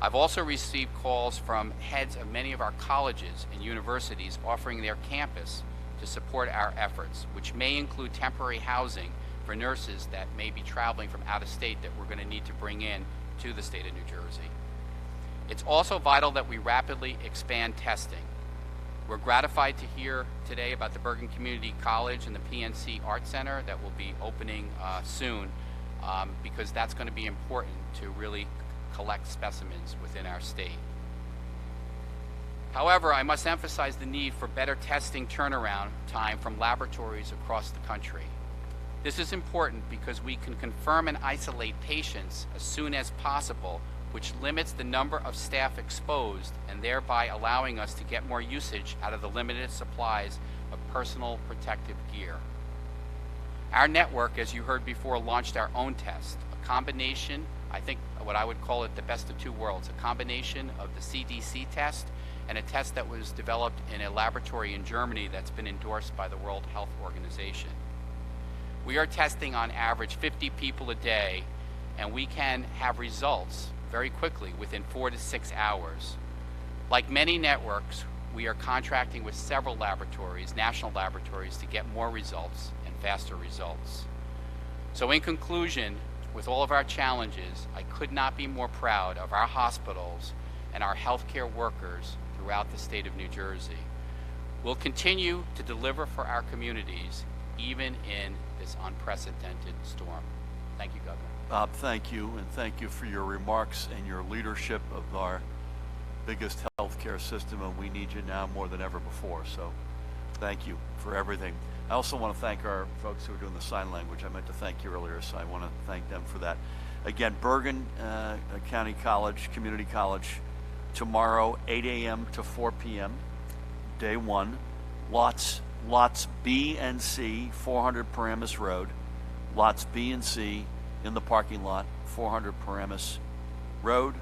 I've also received calls from heads of many of our colleges and universities offering their campus to support our efforts, which may include temporary housing for nurses that may be traveling from out of state that we're going to need to bring in to the state of New Jersey. It's also vital that we rapidly expand testing. We're gratified to hear today about the Bergen Community College and the PNC Art Center that will be opening soon, because that's going to be important to really collect specimens within our state. However, I must emphasize the need for better testing turnaround time from laboratories across the country. This is important because we can confirm and isolate patients as soon as possible, which limits the number of staff exposed and thereby allowing us to get more usage out of the limited supplies of personal protective gear. Our network, as you heard before, launched our own test, a combination, I think what I would call it the best of two worlds, a combination of the CDC test and a test that was developed in a laboratory in Germany that's been endorsed by the World Health Organization. We are testing on average 50 people a day, and we can have results very quickly within 4 to 6 hours. Like many networks, we are contracting with several laboratories, national laboratories, to get more results and faster results. So in conclusion, with all of our challenges, I could not be more proud of our hospitals and our healthcare workers throughout the state of New Jersey. We'll continue to deliver for our communities, even in this unprecedented storm. Thank you, Governor. Bob, thank you, and thank you for your remarks and your leadership of our biggest healthcare system, and we need you now more than ever before. So thank you for everything. I also want to thank our folks who are doing the sign language. I meant to thank you earlier, so I want to thank them for that. Again, Bergen County College, Community College, tomorrow, 8 a.m. to 4 p.m., day one. Lots B and C, 400 Paramus Road. Lots B and C in the parking lot, 400 Paramus Road.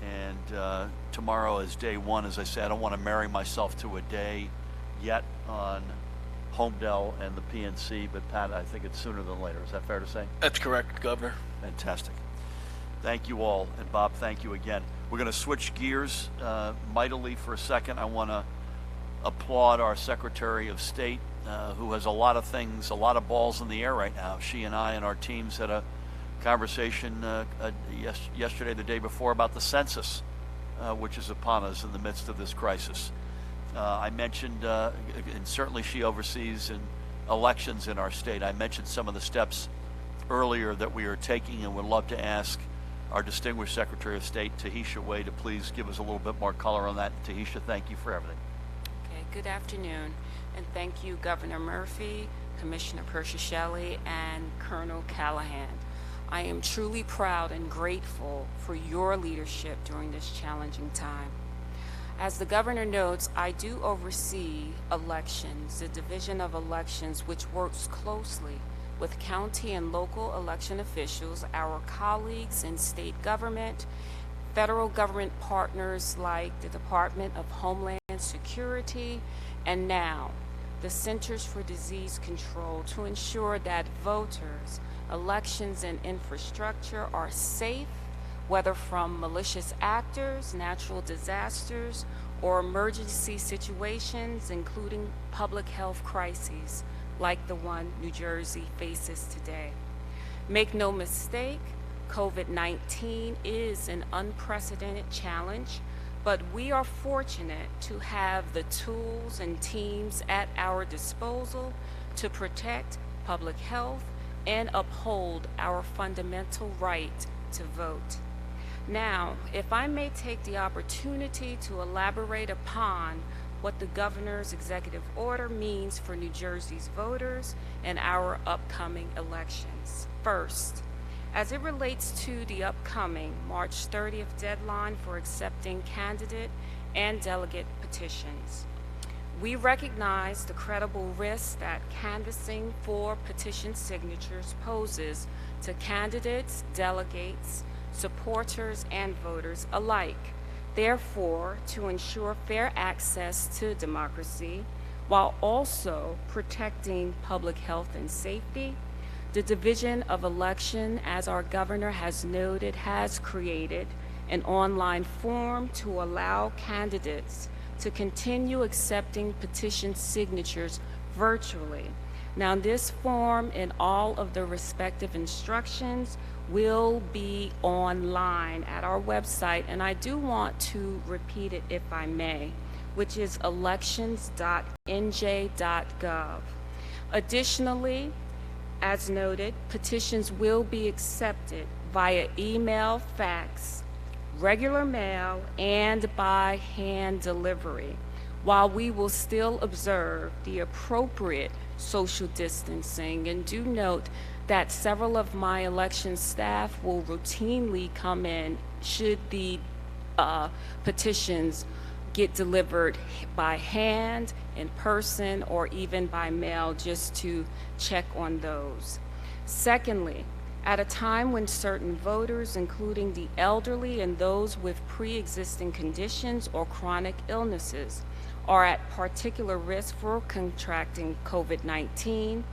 And tomorrow is day one. As I said, I don't want to marry myself to a day yet on Homedale and the PNC, but Pat, I think it's sooner than later. Is that fair to say? That's correct, Governor. Fantastic. Thank you all. And Bob, thank you again. We're going to switch gears mightily for a second. I want to applaud our Secretary of State, who has a lot of things, a lot of balls in the air right now. She and I and our teams had a conversation yesterday, the day before, about the census, which is upon us in the midst of this crisis. I mentioned, and certainly she oversees elections in our state. I mentioned some of the steps earlier that we are taking, and would love to ask our distinguished Secretary of State, Tahisha Way, to please give us a little bit more color on that. Tahisha, thank you for everything. Okay, good afternoon, and thank you, Governor Murphy, Commissioner Persichilli, and Colonel Callahan. I am truly proud and grateful for your leadership during this challenging time. As the governor notes, I do oversee elections, the Division of Elections, which works closely with county and local election officials, our colleagues in state government, federal government partners like the Department of Homeland Security, and now the Centers for Disease Control, to ensure that voters, elections, and infrastructure are safe, whether from malicious actors, natural disasters, or emergency situations, including public health crises like the one New Jersey faces today. Make no mistake, COVID-19 is an unprecedented challenge, but we are fortunate to have the tools and teams at our disposal to protect public health and uphold our fundamental right to vote. Now, if I may take the opportunity to elaborate upon what the governor's executive order means for New Jersey's voters and our upcoming elections. First, as it relates to the upcoming March 30th deadline for accepting candidate and delegate petitions, we recognize the credible risk that canvassing for petition signatures poses to candidates, delegates, supporters, and voters alike. Therefore, to ensure fair access to democracy while also protecting public health and safety, the Division of Election, as our governor has noted, has created an online form to allow candidates to continue accepting petition signatures virtually. Now, this form and all of the respective instructions will be online at our website, and I do want to repeat it if I may, which is elections.nj.gov. Additionally, as noted, petitions will be accepted via email, fax, regular mail and by hand delivery, while we will still observe the appropriate social distancing. And do note that several of my election staff will routinely come in should the petitions get delivered by hand, in person, or even by mail, just to check on those. Secondly, at a time when certain voters, including the elderly and those with pre-existing conditions or chronic illnesses, are at particular risk for contracting COVID-19,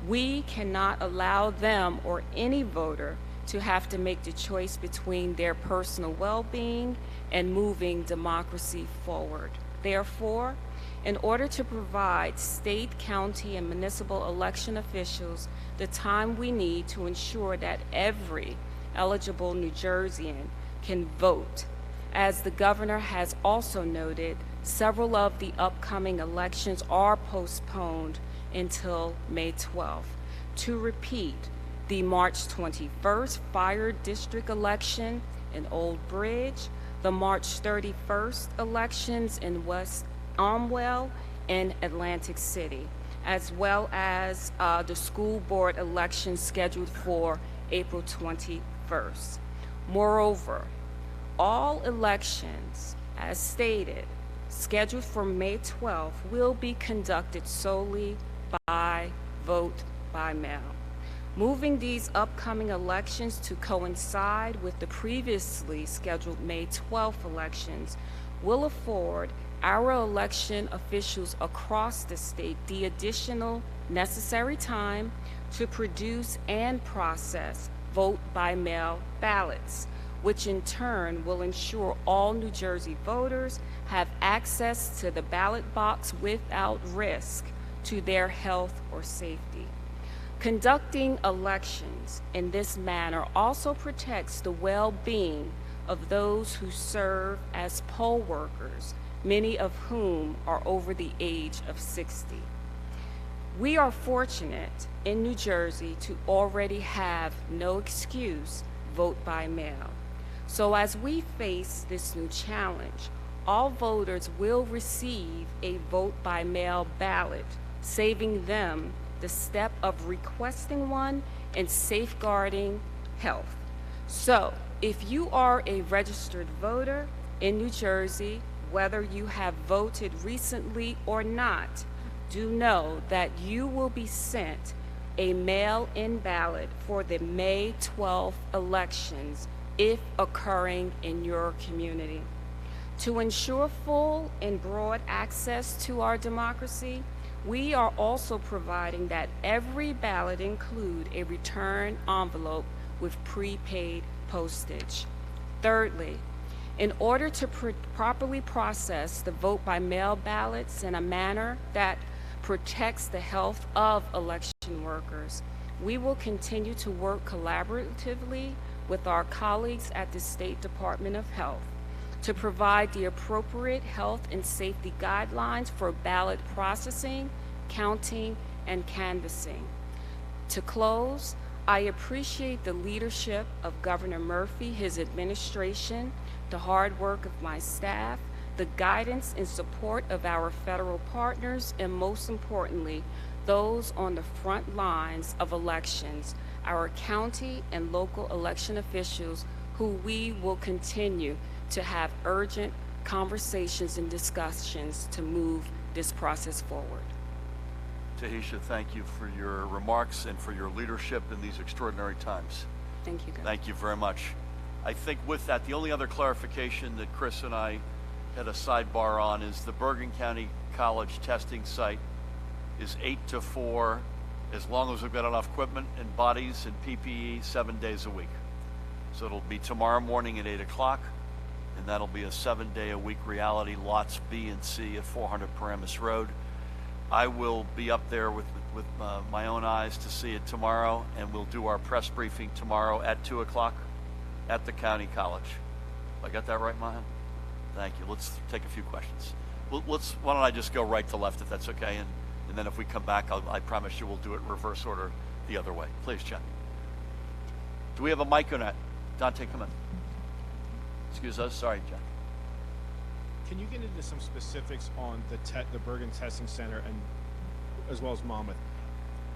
we cannot allow them or any voter to have to make the choice between their personal well-being and moving democracy forward. Therefore, in order to provide state, county, and municipal election officials the time we need to ensure that every eligible New Jerseyan can vote, as the governor has also noted, several of the upcoming elections are postponed until May 12th. To repeat, the March 21st Fire District election in Old Bridge, the March 31st elections in West Armwell and Atlantic City, as well as the school board election scheduled for April 21st. Moreover, all elections, as stated, scheduled for May 12th, will be conducted solely by vote by mail. Moving these upcoming elections to coincide with the previously scheduled May 12th elections will afford our election officials across the state the additional necessary time to produce and process vote by mail ballots, which in turn will ensure all New Jersey voters have access to the ballot box without risk to their health or safety. Conducting elections in this manner also protects the well-being of those who serve as poll workers, many of whom are over the age of 60. We are fortunate in New Jersey to already have no excuse vote by mail. So as we face this new challenge, all voters will receive a vote by mail ballot, saving them the step of requesting one and safeguarding health. So if you are a registered voter in New Jersey, whether you have voted recently or not, do know that you will be sent a mail-in ballot for the May 12th elections if occurring in your community. To ensure full and broad access to our democracy, we are also providing that every ballot include a return envelope with prepaid postage. Thirdly, in order to properly process the vote by mail ballots in a manner that protects the health of election workers, we will continue to work collaboratively with our colleagues at the State Department of Health to provide the appropriate health and safety guidelines for ballot processing, counting, and canvassing. To close, I appreciate the leadership of Governor Murphy, his administration, the hard work of my staff, the guidance and support of our federal partners, and most importantly, those on the front lines of elections, our county and local election officials, who we will continue to have urgent conversations and discussions to move this process forward. Tahisha, thank you for your remarks and for your leadership in these extraordinary times. Thank you, Governor. Thank you very much. I think with that, the only other clarification that Chris and I had a sidebar on is the Bergen County College testing site is 8 to 4, as long as we've got enough equipment and bodies and PPE 7 days a week. So it'll be tomorrow morning at 8 o'clock, and that'll be a 7-day-a-week reality, lots B and C at 400 Paramus Road. I will be up there with my own eyes to see it tomorrow, and we'll do our press briefing tomorrow at 2 o'clock at the county college. I got that right, Mahan? Thank you. Let's take a few questions. Why don't I just go right to left, if that's okay, and then if we come back, I promise you we'll do it in reverse order the other way. Please, Jen. Do we have a mic or not? Dante, come in. excuse us. Sorry, John. Can you get into some specifics on the Bergen Testing Center and as well as Monmouth?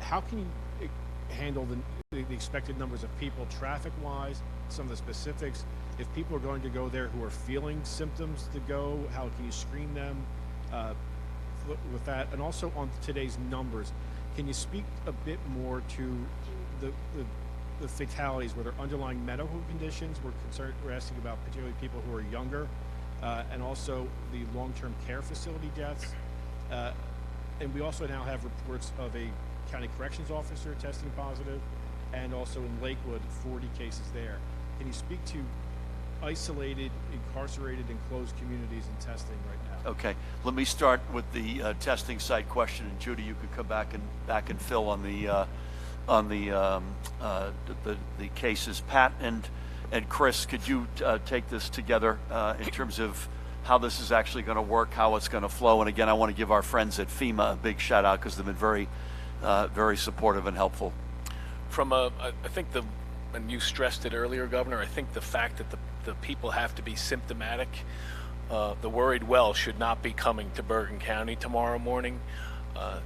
How can you handle the expected numbers of people traffic-wise, some of the specifics? If people are going to go there who are feeling symptoms to go, how can you screen them with that? And also on today's numbers, can you speak a bit more to the fatalities, were there underlying medical conditions? We're asking about particularly people who are younger, and also the long-term care facility deaths. And we also now have reports of a county corrections officer testing positive, and also in Lakewood, 40 cases there. Can you speak to isolated, incarcerated, and closed communities and testing right now? Okay, let me start with the testing site question, and Judy, you could come back and fill on the cases. Pat and Chris, could you take this together in terms of how this is actually going to work, how it's going to flow? And again, I want to give our friends at FEMA a big shout out because they've been very supportive and helpful. I think and you stressed it earlier, Governor, I think the fact that the people have to be symptomatic, the worried well should not be coming to Bergen County tomorrow morning.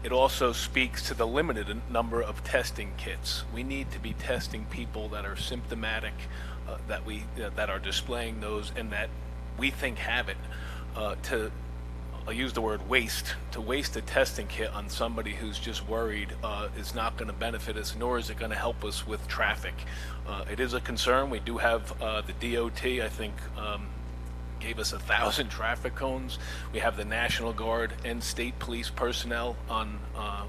It also speaks to the limited number of testing kits. We need to be testing people that are symptomatic, that are displaying those and that we think have it. I'll use the word waste. To waste a testing kit on somebody who's just worried is not going to benefit us, nor is it going to help us with traffic. It is a concern. We do have the DOT, I think, gave us 1,000 traffic cones. We have the National Guard and state police personnel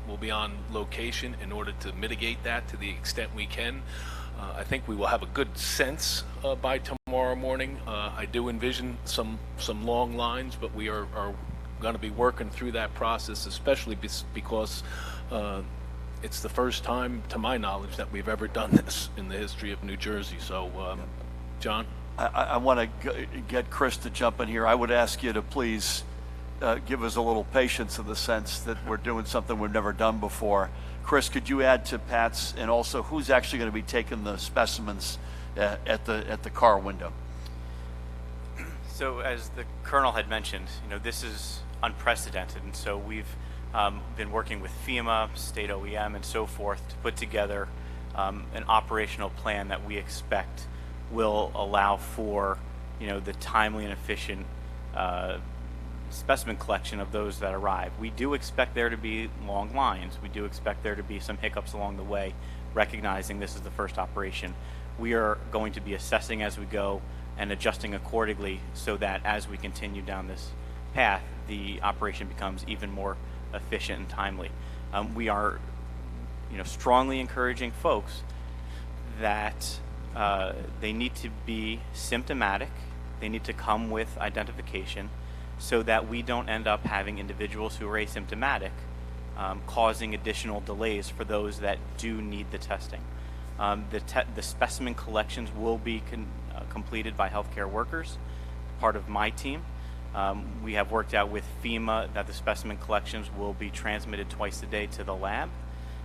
will be on location in order to mitigate that to the extent we can. I think we will have a good sense by tomorrow morning. I do envision some long lines, but we are going to be working through that process, especially because it's the first time, to my knowledge, that we've ever done this in the history of New Jersey. So, John? I want to get Chris to jump in here. I would ask you to please give us a little patience in the sense that we're doing something we've never done before. Chris, could you add to Pat's, and also who's actually going to be taking the specimens at the car window? So as the Colonel had mentioned, this is unprecedented, and so we've been working with FEMA, state OEM, and so forth to put together an operational plan that we expect will allow for, the timely and efficient specimen collection of those that arrive. We do expect there to be long lines. We do expect there to be some hiccups along the way, recognizing this is the first operation. We are going to be assessing as we go and adjusting accordingly so that as we continue down this path, the operation becomes even more efficient and timely. We are, strongly encouraging folks that they need to be symptomatic. They need to come with identification so that we don't end up having individuals who are asymptomatic causing additional delays for those that do need the testing. The specimen collections will be completed by healthcare workers, part of my team. We have worked out with FEMA that the specimen collections will be transmitted twice a day to the lab,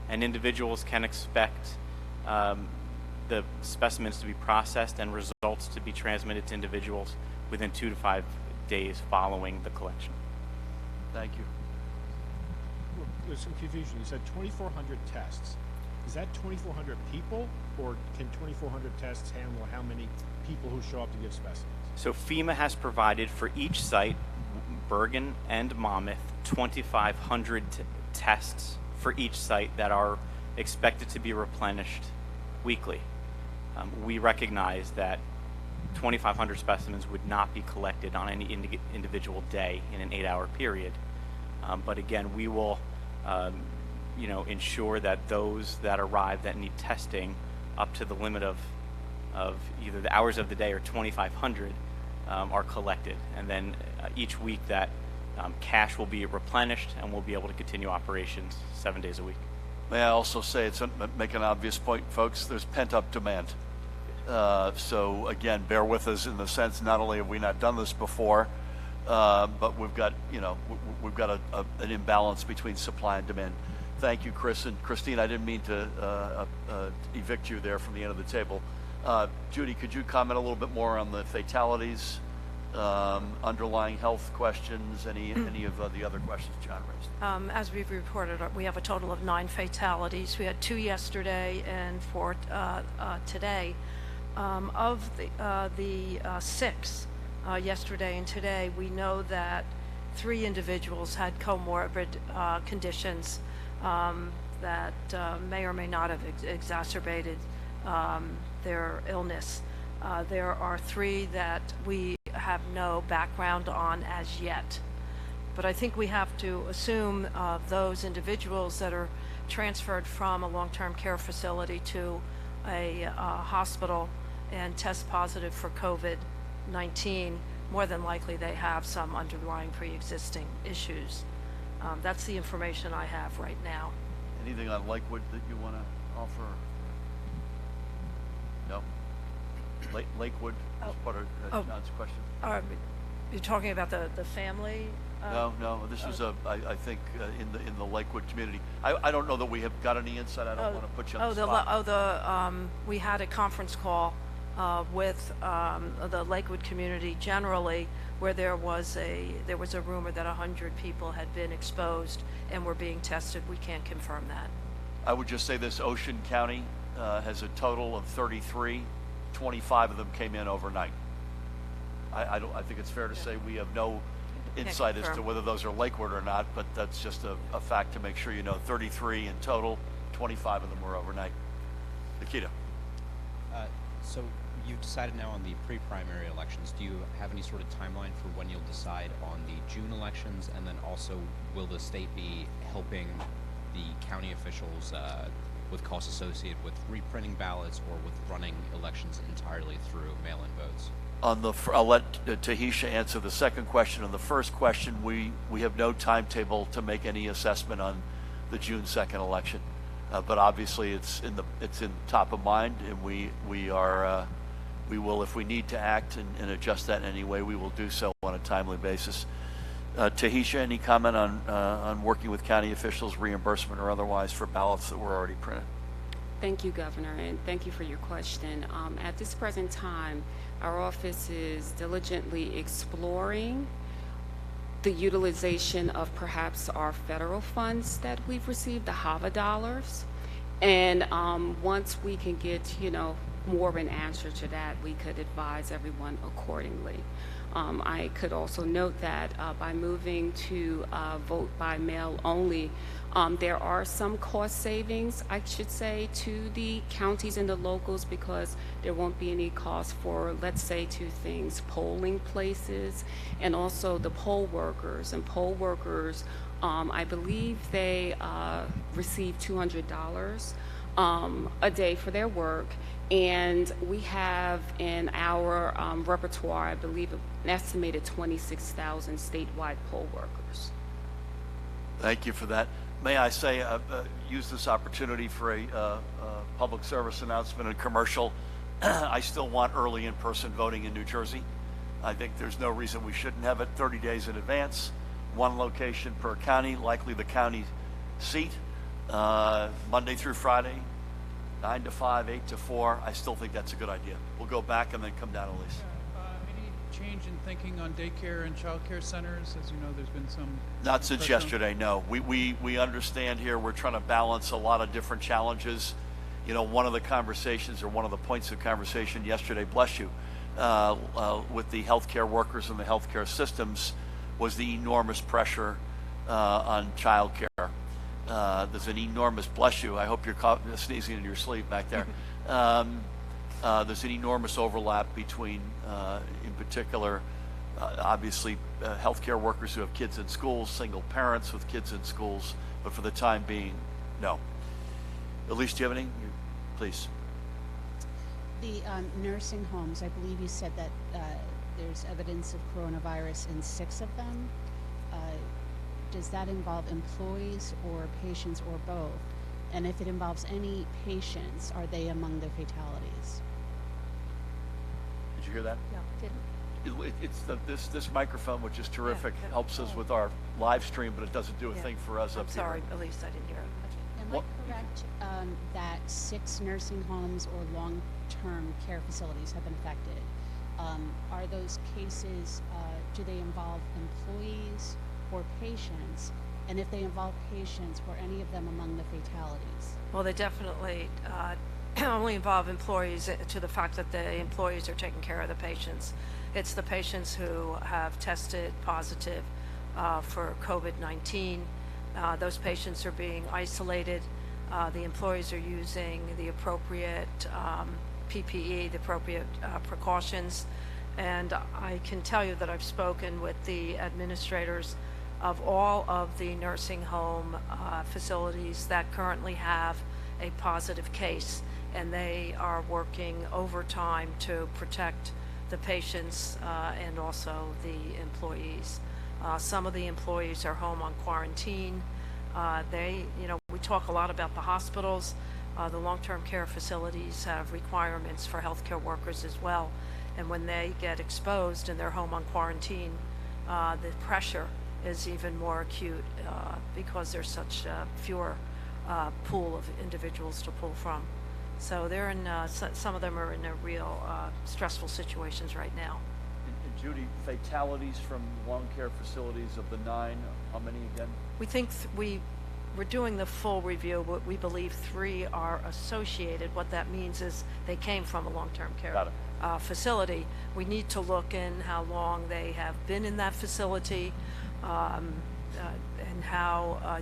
and individuals can expect the specimens to be processed and results to be transmitted to individuals within 2 to 5 days following the collection. Thank you. Well, there's some confusion. You said 2,400 tests. Is that 2,400 people, or can 2,400 tests handle how many people who show up to give specimens? So FEMA has provided for each site, Bergen and Monmouth, 2,500 tests for each site that are expected to be replenished weekly. We recognize that 2,500 specimens would not be collected on any individual day in an 8-hour period. But again, we will ensure that those that arrive that need testing up to the limit of either the hours of the day or 2,500 are collected. And then each week that cash will be replenished and we'll be able to continue operations 7 days a week. May I also say, make an obvious point, folks, there's pent-up demand. So again, bear with us in the sense, not only have we not done this before, but we've got an imbalance between supply and demand. Thank you, Chris. And Christine, I didn't mean to evict you there from the end of the table. Judy, could you comment a little bit more on the fatalities, underlying health questions, any of the other questions John raised? As we've reported, we have a total of 9 fatalities. We had 2 yesterday and 4 today. Of the 6 yesterday and today, we know that 3 individuals had comorbid conditions that may or may not have exacerbated their illness. There are 3 that we have no background on as yet. But I think we have to assume those individuals that are transferred from a long-term care facility to a hospital and test positive for COVID-19, more than likely they have some underlying pre-existing issues. That's the information I have right now. Anything on Lakewood that you want to offer? No? Lakewood is part of John's question. You're talking about the family? No, this was I think in the Lakewood community. I don't know that we have got any insight. I don't want to put you on the spot. We had a conference call with the Lakewood community generally, where there was a rumor that 100 people had been exposed and were being tested. We can't confirm that. I would just say this: Ocean County has a total of 33. 25 of them came in overnight. I think it's fair to say we have no insight as to whether those are Lakewood or not, but that's just a fact to make sure you know. 33 in total, 25 of them were overnight. Nikita. So you've decided now on the pre-primary elections. Do you have any sort of timeline for when you'll decide on the June elections? And then also, will the state be helping the county officials with costs associated with reprinting ballots or with running elections entirely through mail-in votes? I'll let Tahisha answer the second question. On the first question, we have no timetable to make any assessment on the June 2nd election, but obviously it's in top of mind, and we will, if we need to act and adjust that in any way, we will do so on a timely basis. Tahisha, any comment on working with county officials, reimbursement or otherwise, for ballots that were already printed? Thank you, Governor, and thank you for your question. At this present time, our office is diligently exploring the utilization of perhaps our federal funds that we've received, the HAVA dollars. And once we can get, more of an answer to that, we could advise everyone accordingly. I could also note that by moving to vote by mail only, there are some cost savings, I should say, to the counties and the locals, because there won't be any cost for, let's say, 2 things: polling places and also the poll workers. And poll workers, I believe they receive $200 a day for their work. And we have in our repertoire, I believe, an estimated 26,000 statewide poll workers. Thank you for that. May I say, use this opportunity for a public service announcement and commercial. I still want early in-person voting in New Jersey. I think there's no reason we shouldn't have it 30 days in advance, 1 location per county, likely the county seat, Monday through Friday, 9 to 5, 8 to 4. I still think that's a good idea. We'll go back and then come down, Elise. Any change in thinking on daycare and child care centers? As you know, there's been some... Not since yesterday, no. We understand here we're trying to balance a lot of different challenges. One of the conversations, or one of the points of conversation yesterday, bless you, with the healthcare workers and the healthcare systems was the enormous pressure on child care. There's an enormous, bless you, I hope you're sneezing into your sleeve back there. There's an enormous overlap between, in particular, obviously, healthcare workers who have kids in schools, single parents with kids in schools, but for the time being, no. Elise, do you have anything? Please. The nursing homes, I believe you said that there's evidence of coronavirus in 6 of them. Does that involve employees or patients or both? And if it involves any patients, are they among the fatalities? Did you hear that? Yeah, didn't. It's this microphone, which is terrific, helps us with our live stream, but it doesn't do a thing for us up here. I'm sorry, Elise, I didn't hear it. And Am I correct that 6 nursing homes or long-term care facilities have been affected? Are those cases, do they involve employees or patients? And if they involve patients, were any of them among the fatalities? Well, they definitely only involve employees to the fact that the employees are taking care of the patients. It's the patients who have tested positive for COVID-19. Those patients are being isolated. The employees are using the appropriate PPE, the appropriate precautions. And I can tell you that I've spoken with the administrators of all of the nursing home facilities that currently have a positive case, and they are working overtime to protect the patients and also the employees. Some of the employees are home on quarantine. We talk a lot about the hospitals. The long-term care facilities have requirements for healthcare workers as well. And when they get exposed and they're home on quarantine, the pressure is even more acute because there's such fewer pool of individuals to pull from. So they're in, some of them are in a real stressful situations right now. And Judy, fatalities from long care facilities of the 9, how many again? We think we're doing the full review, but we believe 3 are associated. What that means is they came from a long-term care facility. We need to look in how long they have been in that facility, and how,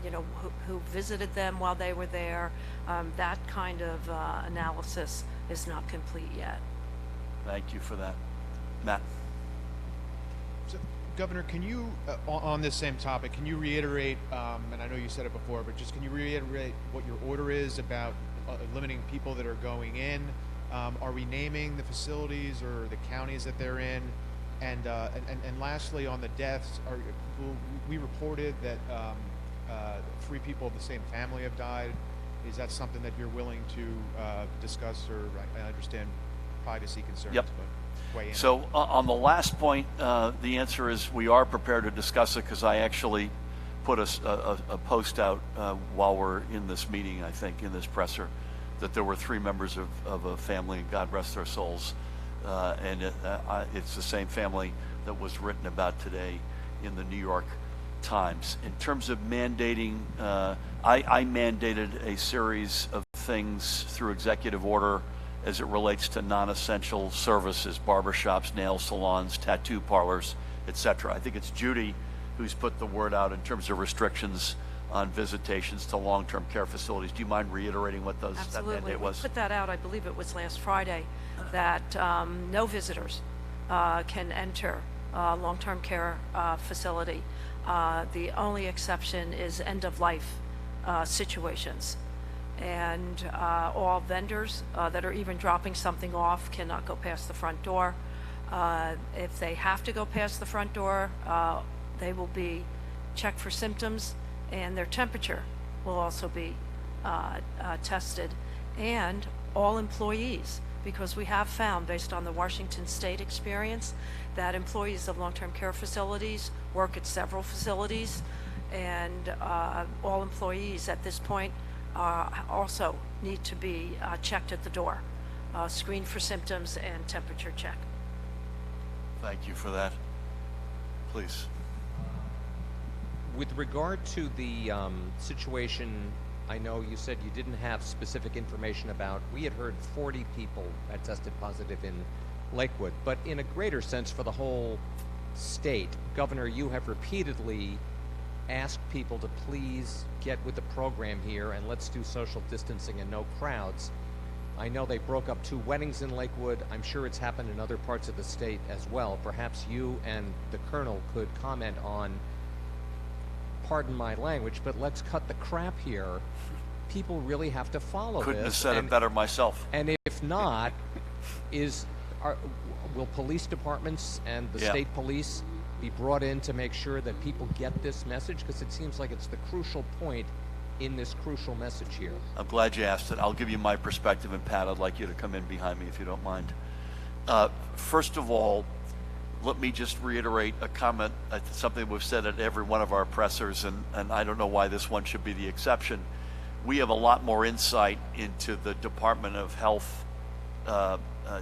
who visited them while they were there. That kind of analysis is not complete yet. Thank you for that. Matt? So, Governor, can you, on this same topic, can you reiterate, and I know you said it before, but just can you reiterate what your order is about limiting people that are going in? Are we naming the facilities or the counties that they're in? And lastly, on the deaths, we reported that 3 people of the same family have died. Is that something that you're willing to discuss, or I understand privacy concerns? Yep. But weigh in. So on the last point, the answer is we are prepared to discuss it, because I actually put a post out while we're in this meeting, I think, in this presser, that there were 3 members of a family, and God rest their souls. And it's the same family that was written about today in the New York Times. In terms of mandating, I mandated a series of things through executive order as it relates to non-essential services, barbershops, nail salons, tattoo parlors, etc. I think it's Judy who's put the word out in terms of restrictions on visitations to long-term care facilities. Do you mind reiterating what that mandate was? We put that out, I believe it was last Friday, that no visitors can enter a long-term care facility. The only exception is end-of-life situations. And all vendors that are even dropping something off cannot go past the front door. If they have to go past the front door, they will be checked for symptoms, and their temperature will also be tested. And all employees, because we have found, based on the Washington State experience, that employees of long-term care facilities work at several facilities, and all employees at this point also need to be checked at the door, screened for symptoms and temperature check. Thank you for that. Please. With regard to the situation, I know you said you didn't have specific information about. We had heard 40 people had tested positive in Lakewood, but in a greater sense for the whole state, Governor, you have repeatedly asked people to please get with the program here and let's do social distancing and no crowds. I know they broke up 2 weddings in Lakewood. I'm sure it's happened in other parts of the state as well. Perhaps you and the Colonel could comment on, pardon my language, but let's cut the crap here. People really have to follow Couldn't this. have said it better myself. And if not, will police departments and the state police be brought in to make sure that people get this message? Because it seems like it's the crucial point in this crucial message here. I'm glad you asked it. I'll give you my perspective, and Pat, I'd like you to come in behind me if you don't mind. First of all, let me just reiterate a comment, something we've said at every one of our pressers, and I don't know why this one should be the exception. we have a lot more insight into the Department of Health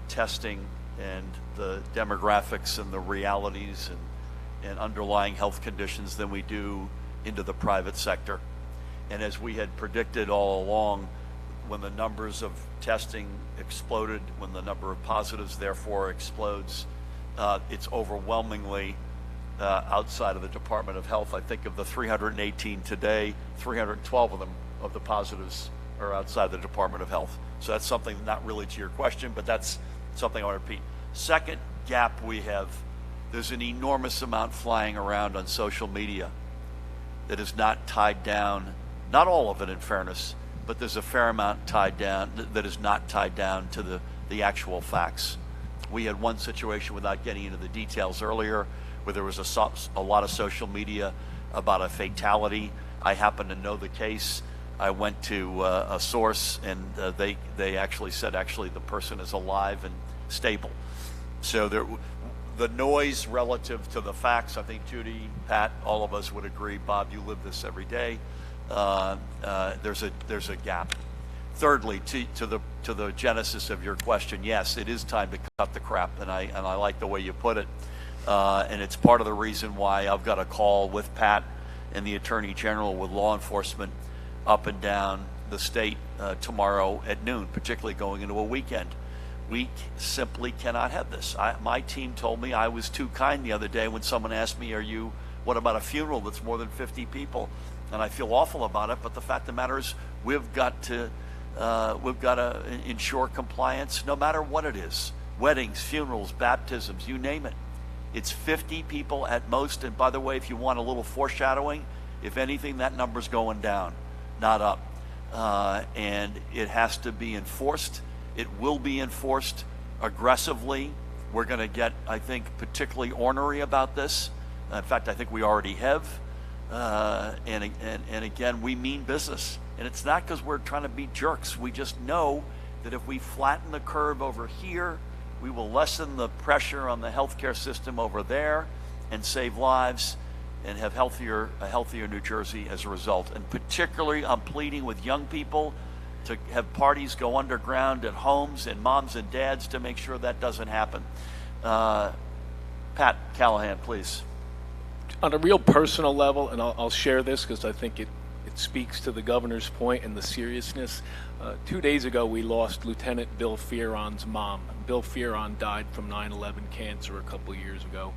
testing and the demographics and the realities and underlying health conditions than we do into the private sector. And as we had predicted all along, when the numbers of testing exploded, when the number of positives therefore explodes, it's overwhelmingly outside of the Department of Health. I think of the 318 today, 312 of them, of the positives, are outside the Department of Health. So that's something not really to your question, but that's something I want to repeat. Second gap we have, there's an enormous amount flying around on social media that is not tied down, not all of it in fairness, but there's a fair amount tied down that is not tied down to the actual facts. We had one situation, without getting into the details earlier, where there was a lot of social media about a fatality. I happen to know the case. I went to a source, and they actually said the person is alive and stable. So the noise relative to the facts, I think Judy, Pat, all of us would agree. Bob, you live this every day. There's a gap. Thirdly, to the genesis of your question, yes, it is time to cut the crap, and I like the way you put it. And it's part of the reason why I've got a call with Pat and the Attorney General with law enforcement up and down the state tomorrow at noon, particularly going into a weekend. We simply cannot have this. My team told me I was too kind the other day when someone asked me, what about a funeral that's more than 50 people? And I feel awful about it, but the fact of the matter is we've got to ensure compliance no matter what it is. Weddings, funerals, baptisms, you name it. It's 50 people at most, and by the way, if you want a little foreshadowing, if anything, that number's going down, not up. And it has to be enforced. It will be enforced aggressively. We're going to get, I think, particularly ornery about this. In fact, I think we already have. And again, we mean business. And it's not because we're trying to be jerks. We just know that if we flatten the curve over here, we will lessen the pressure on the healthcare system over there and save lives and have a healthier New Jersey as a result. And particularly, I'm pleading with young people to have parties go underground at homes and moms and dads to make sure that doesn't happen. Pat Callahan, please. On a real personal level, and I'll share this because I think it speaks to the governor's point and the seriousness. 2 days ago, we lost Lieutenant Bill Fearon's mom. Bill Fearon died from 9/11 cancer a couple years ago.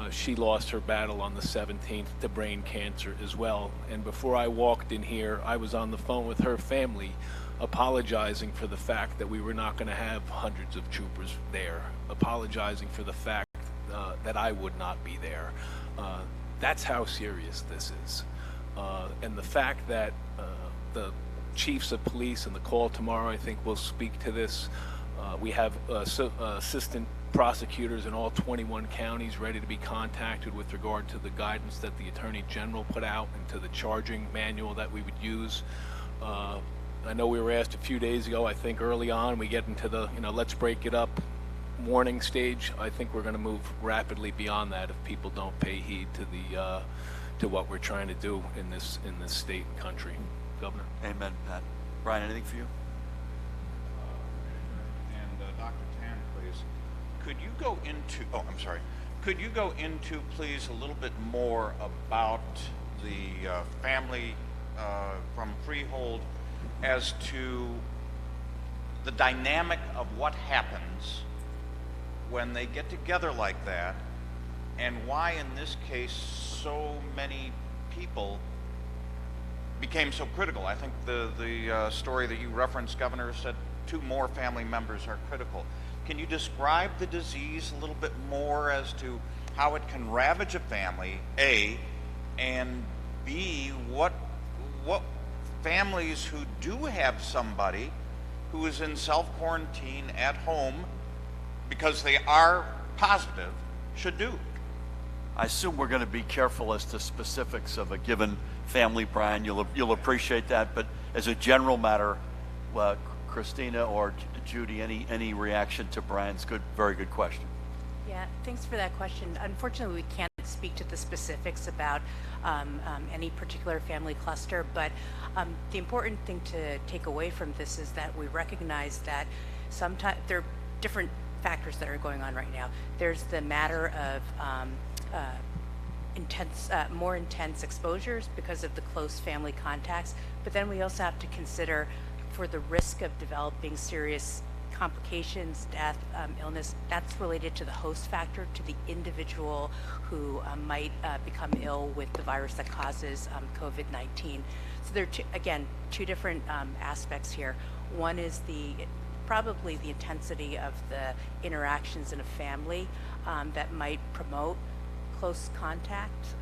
She lost her battle on the 17th to brain cancer as well. And before I walked in here, I was on the phone with her family apologizing for the fact that we were not going to have hundreds of troopers there, apologizing for the fact that I would not be there. That's how serious this is. And the fact that the chiefs of police and the call tomorrow, I think, will speak to this. We have assistant prosecutors in all 21 counties ready to be contacted with regard to the guidance that the Attorney General put out and to the charging manual that we would use. I know we were asked a few days ago, I think early on, we get into the, let's break it up warning stage. I think we're going to move rapidly beyond that if people don't pay heed to what we're trying to do in this state and country. Governor. Amen, Pat. Brian, anything for you? And Dr. Tan, please. Could you go into, please, a little bit more about the family from Freehold as to the dynamic of what happens when they get together like that, and why in this case so many people became so critical. I think the story that you referenced, Governor, said 2 more family members are critical. Can you describe the disease a little bit more as to how it can ravage a family, A, and B, what families who do have somebody who is in self-quarantine at home because they are positive should do? I assume we're going to be careful as to specifics of a given family, Brian. You'll appreciate that. But as a general matter, Christina or Judy, any reaction to Brian's very good question? Yeah, thanks for that question. Unfortunately, we can't speak to the specifics about any particular family cluster, but the important thing to take away from this is that we recognize that sometimes there are different factors that are going on right now. There's the matter of more intense exposures because of the close family contacts, but then we also have to consider for the risk of developing serious complications, death, illness, that's related to the host factor, to the individual who might become ill with the virus that causes COVID-19. So there are, two different aspects here. One is probably the intensity of the interactions in a family that might promote close contact,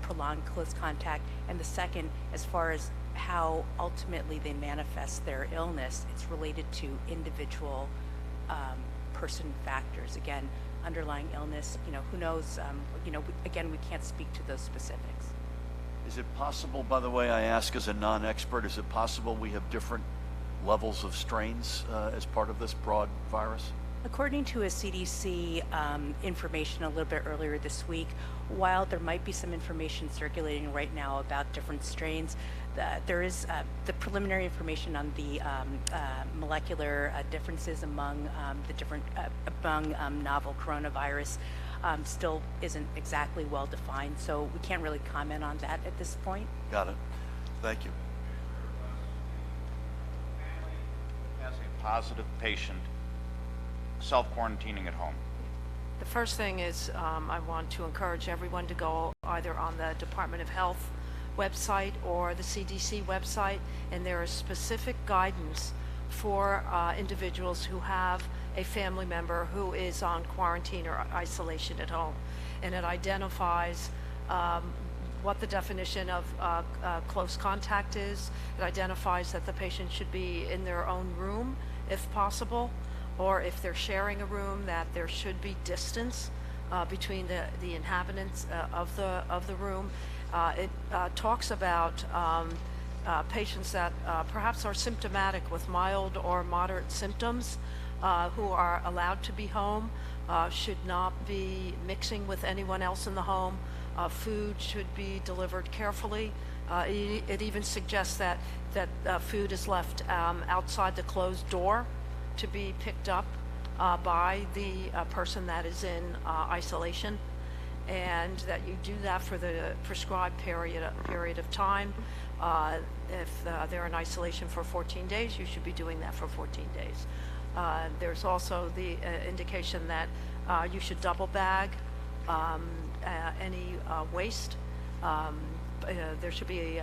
prolonged close contact, and the second, as far as how ultimately they manifest their illness, it's related to individual person factors. Again, underlying illness, who knows, again, we can't speak to those specifics. Is it possible, by the way, I ask as a non-expert, is it possible we have different levels of strains as part of this broad virus? According to a CDC information a little bit earlier this week, while there might be some information circulating right now about different strains, there is the preliminary information on the molecular differences among novel coronavirus still isn't exactly well defined, so we can't really comment on that at this point. Got it. Thank you. As a positive patient, self-quarantining at home. The first thing is I want to encourage everyone to go either on the Department of Health website or the CDC website, and there is specific guidance for individuals who have a family member who is on quarantine or isolation at home. And it identifies what the definition of close contact is. It identifies that the patient should be in their own room if possible, or if they're sharing a room, that there should be distance between the inhabitants of the room. It talks about patients that perhaps are symptomatic with mild or moderate symptoms who are allowed to be home, should not be mixing with anyone else in the home. Food should be delivered carefully. It even suggests that food is left outside the closed door to be picked up by the person that is in isolation, and that you do that for the prescribed period of time. If they're in isolation for 14 days, you should be doing that for 14 days. There's also the indication that you should double bag any waste. There should be,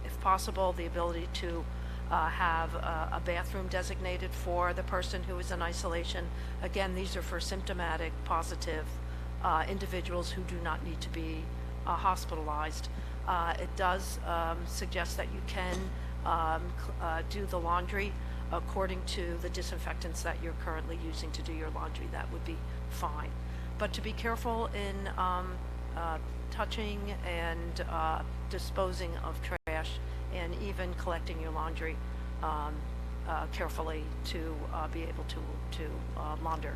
if possible, the ability to have a bathroom designated for the person who is in isolation. Again, these are for symptomatic, positive individuals who do not need to be hospitalized. It does suggest that you can do the laundry according to the disinfectants that you're currently using to do your laundry. That would be fine. But to be careful in touching and disposing of trash, and even collecting your laundry carefully to be able to launder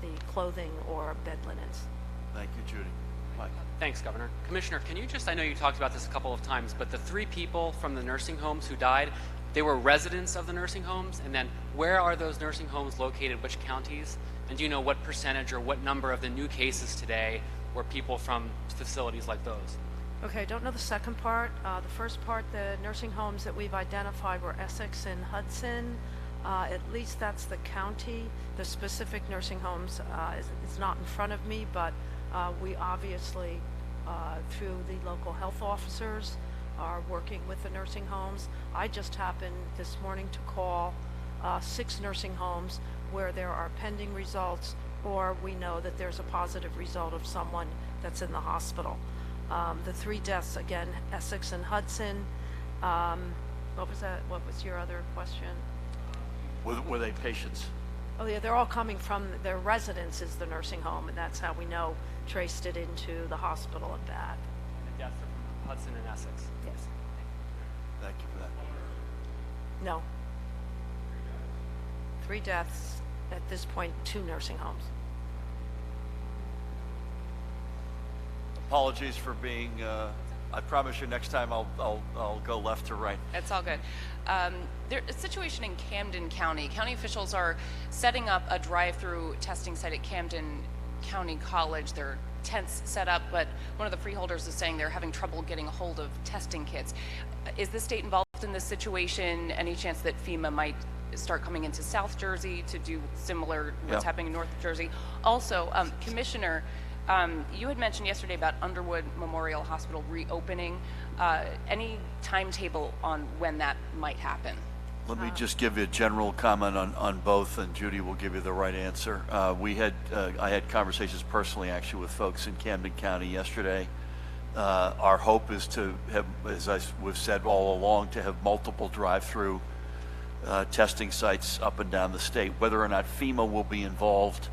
the clothing or bed linens. Thank you, Judy. Mike. Thanks, Governor. Commissioner, can you just, I know you talked about this a couple of times, but the 3 people from the nursing homes who died, they were residents of the nursing homes, and then where are those nursing homes located, which counties? And do you know what percentage or what number of the new cases today were people from facilities like those? Okay, I don't know the second part. The first part, the nursing homes that we've identified were Essex and Hudson. At least that's the county. The specific nursing homes is not in front of me, but we obviously, through the local health officers, are working with the nursing homes. I just happened this morning to call 6 nursing homes where there are pending results, or we know that there's a positive result of someone that's in the hospital. The 3 deaths, again, Essex and Hudson. What was that? What was your other question? Were they patients? Oh yeah, they're all coming from their residence is the nursing home, and that's how we know, traced it into the hospital and back. The deaths are from Hudson and Essex. Yes. Thank you for that. No. 3 deaths, at this point, 2 nursing homes. Apologies for being, I promise you next time I'll go left to right. It's all good. There's a situation in Camden County. County officials are setting up a drive-through testing site at Camden County College. There are tents set up, but one of the freeholders is saying they're having trouble getting a hold of testing kits. Is the state involved in this situation? Any chance that FEMA might start coming into South Jersey to do similar what's happening in North Jersey? Also, Commissioner, you had mentioned yesterday about Underwood Memorial Hospital reopening. Any timetable on when that might happen? Let me just give you a general comment on both, and Judy will give you the right answer. I had conversations personally, actually, with folks in Camden County yesterday. Our hope is to have, as we've said all along, to have multiple drive-through testing sites up and down the state. Whether or not FEMA will be involved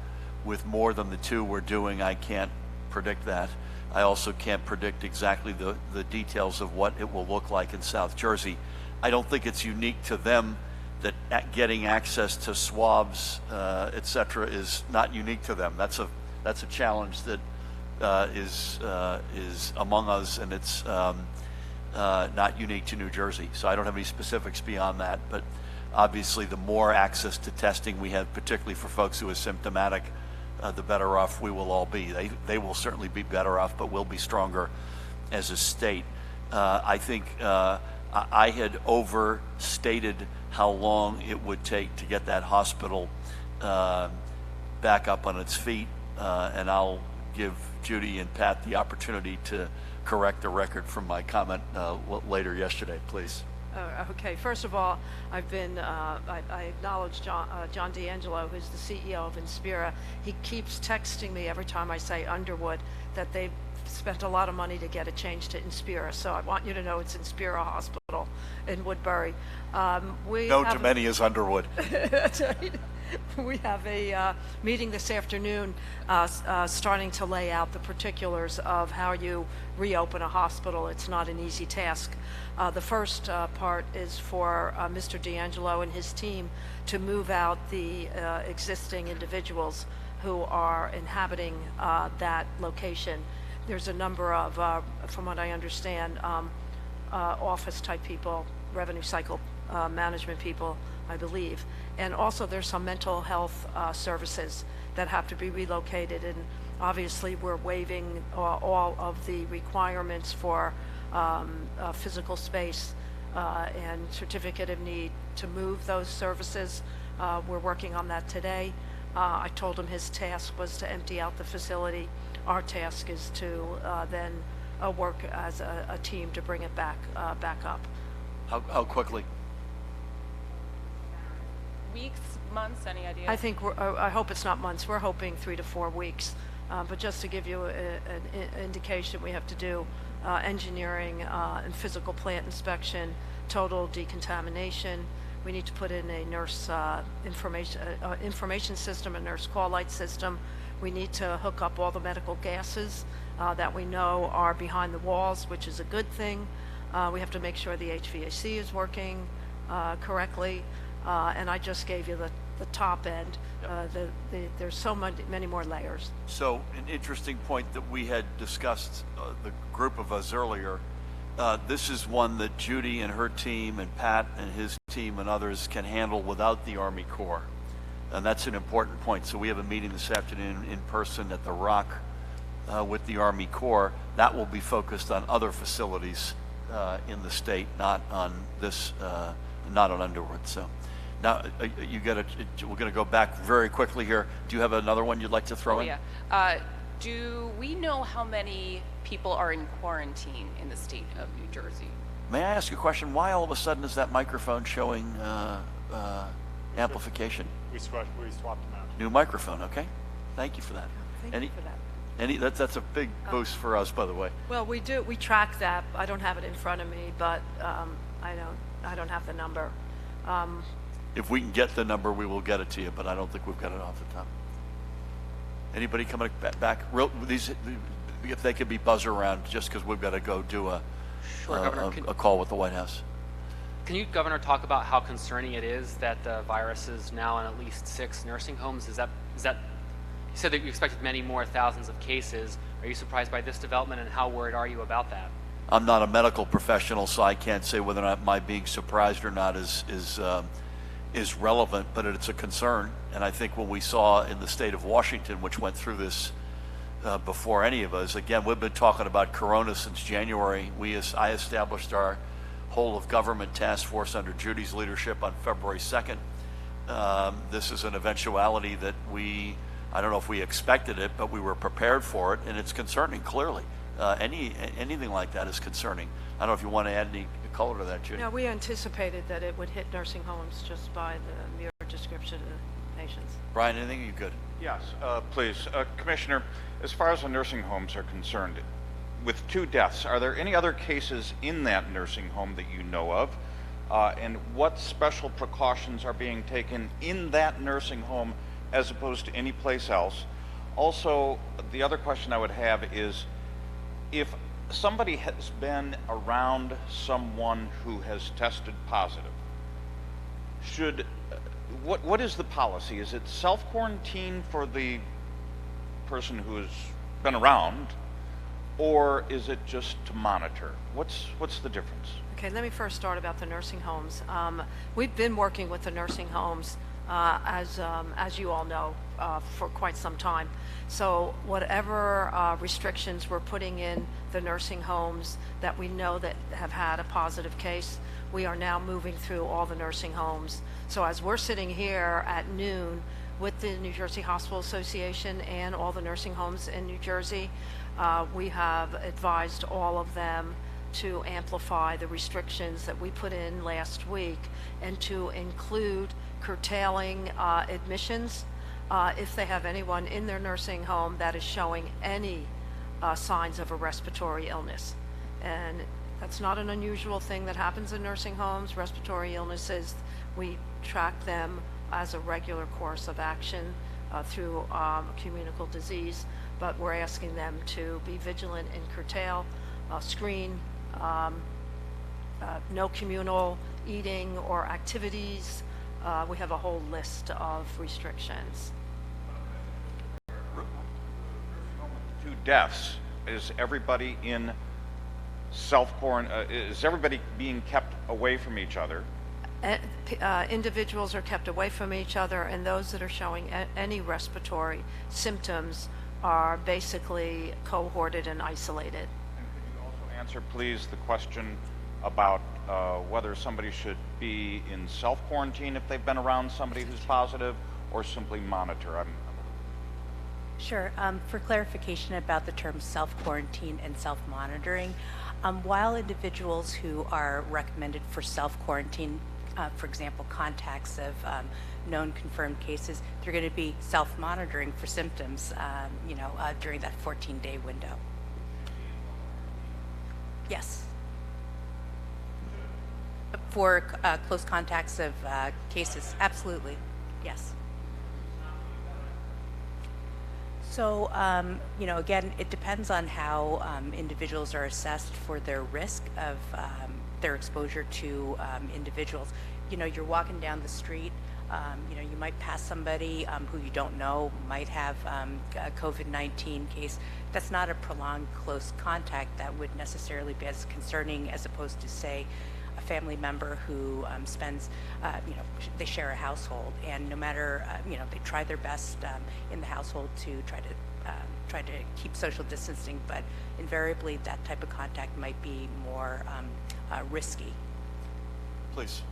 with more than the 2 we're doing, I can't predict that. I also can't predict exactly the details of what it will look like in South Jersey. I don't think it's unique to them that getting access to swabs, et cetera, is not unique to them. That's a challenge that is among us, and it's not unique to New Jersey. So I don't have any specifics beyond that, but obviously the more access to testing we have, particularly for folks who are symptomatic, the better off we will all be. They will certainly be better off, but we'll be stronger as a state. I think I had overstated how long it would take to get that hospital back up on its feet, and I'll give Judy and Pat the opportunity to correct the record from my comment later yesterday, please. Okay, first of all, I acknowledge John D'Angelo, who's the CEO of Inspira. He keeps texting me every time I say Underwood that they've spent a lot of money to get it changed to Inspira. So I want you to know it's Inspira Hospital in Woodbury. Known to many as Underwood. That's right. We have a meeting this afternoon starting to lay out the particulars of how you reopen a hospital. It's not an easy task. The first part is for Mr. D'Angelo and his team to move out the existing individuals who are inhabiting that location. There's a number of, from what I understand, office-type people, revenue cycle management people, I believe. And also there's some mental health services that have to be relocated, and obviously we're waiving all of the requirements for physical space and certificate of need to move those services. We're working on that today. I told him his task was to empty out the facility. Our task is to then work as a team to bring it back up. How quickly? Weeks, months, any idea? I think I hope it's not months. We're hoping 3 to 4 weeks. But just to give you an indication, we have to do engineering and physical plant inspection, total decontamination. We need to put in a nurse information system, a nurse call light system. We need to hook up all the medical gases that we know are behind the walls, which is a good thing. We have to make sure the HVAC is working correctly. And I just gave you the top end. There's so many more layers. So an interesting point that we had discussed, the group of us earlier, this is one that Judy and her team and Pat and his team and others can handle without the Army Corps. And that's an important point. So we have a meeting this afternoon in person at the Rock with the Army Corps. That will be focused on other facilities in the state, not on this, not on Underwood. So now we're going to go back very quickly here. Do you have another one you'd like to throw in? Yeah. Do we know how many people are in quarantine in the state of New Jersey? May I ask a question? Why all of a sudden is that microphone showing amplification? We swapped them out. New microphone, okay. Thank you for that. Thank you for that. That's a big boost for us, by the way. Well, we track that. I don't have it in front of me, but I don't have the number. If we can get the number, we will get it to you, but I don't think we've got it off the top. Anybody coming back? If they could be buzzer around, just because we've got to go do a call with the White House. Can you, Governor, talk about how concerning it is that the virus is now in at least 6 nursing homes? Is that you said that you expected many more thousands of cases. Are you surprised by this development, and how worried are you about that? I'm not a medical professional, so I can't say whether or not my being surprised or not is relevant, but it's a concern. And I think what we saw in the state of Washington, which went through this before any of us, again, we've been talking about Corona since January. I established our whole of government task force under Judy's leadership on February 2nd. This is an eventuality that I don't know if we expected it, but we were prepared for it, and it's concerning, clearly. Anything like that is concerning. I don't know if you want to add any color to that, Judy. No, we anticipated that it would hit nursing homes just by the mere description of the patients. Brian, anything you could? Yes, please. Commissioner, as far as the nursing homes are concerned, with 2 deaths, are there any other cases in that nursing home that you know of? And what special precautions are being taken in that nursing home as opposed to any place else? Also, the other question I would have is, if somebody has been around someone who has tested positive, what is the policy? Is it self-quarantine for the person who has been around, or is it just to monitor? What's the difference? Okay, let me first start about the nursing homes. We've been working with the nursing homes, as you all know, for quite some time. So whatever restrictions we're putting in the nursing homes that we know that have had a positive case, we are now moving through all the nursing homes. So as we're sitting here at noon with the New Jersey Hospital Association and all the nursing homes in New Jersey, we have advised all of them to amplify the restrictions that we put in last week and to include curtailing admissions if they have anyone in their nursing home that is showing any signs of a respiratory illness. And that's not an unusual thing that happens in nursing homes. Respiratory illnesses, we track them as a regular course of action through communicable disease, but we're asking them to be vigilant and curtail, screen, no communal eating or activities. We have a whole list of restrictions. 2 deaths, is everybody in self-quarantine? Is everybody being kept away from each other? Individuals are kept away from each other, and those that are showing any respiratory symptoms are basically cohorted and isolated. And could you also answer, please, the question about whether somebody should be in self-quarantine if they've been around somebody who's positive, or simply monitor? Sure. For clarification about the terms self-quarantine and self-monitoring, while individuals who are recommended for self-quarantine, for example, contacts of known confirmed cases, they're going to be self-monitoring for symptoms, during that 14-day window. Yes. For close contacts of cases, absolutely, yes. So, again, it depends on how individuals are assessed for their risk of their exposure to individuals. You're walking down the street, you might pass somebody who you don't know might have a COVID-19 case. That's not a prolonged close contact that would necessarily be as concerning as opposed to, say, a family member who spends, they share a household, and no matter, they try their best in the household to try to keep social distancing, but invariably that type of contact might be more risky. Please.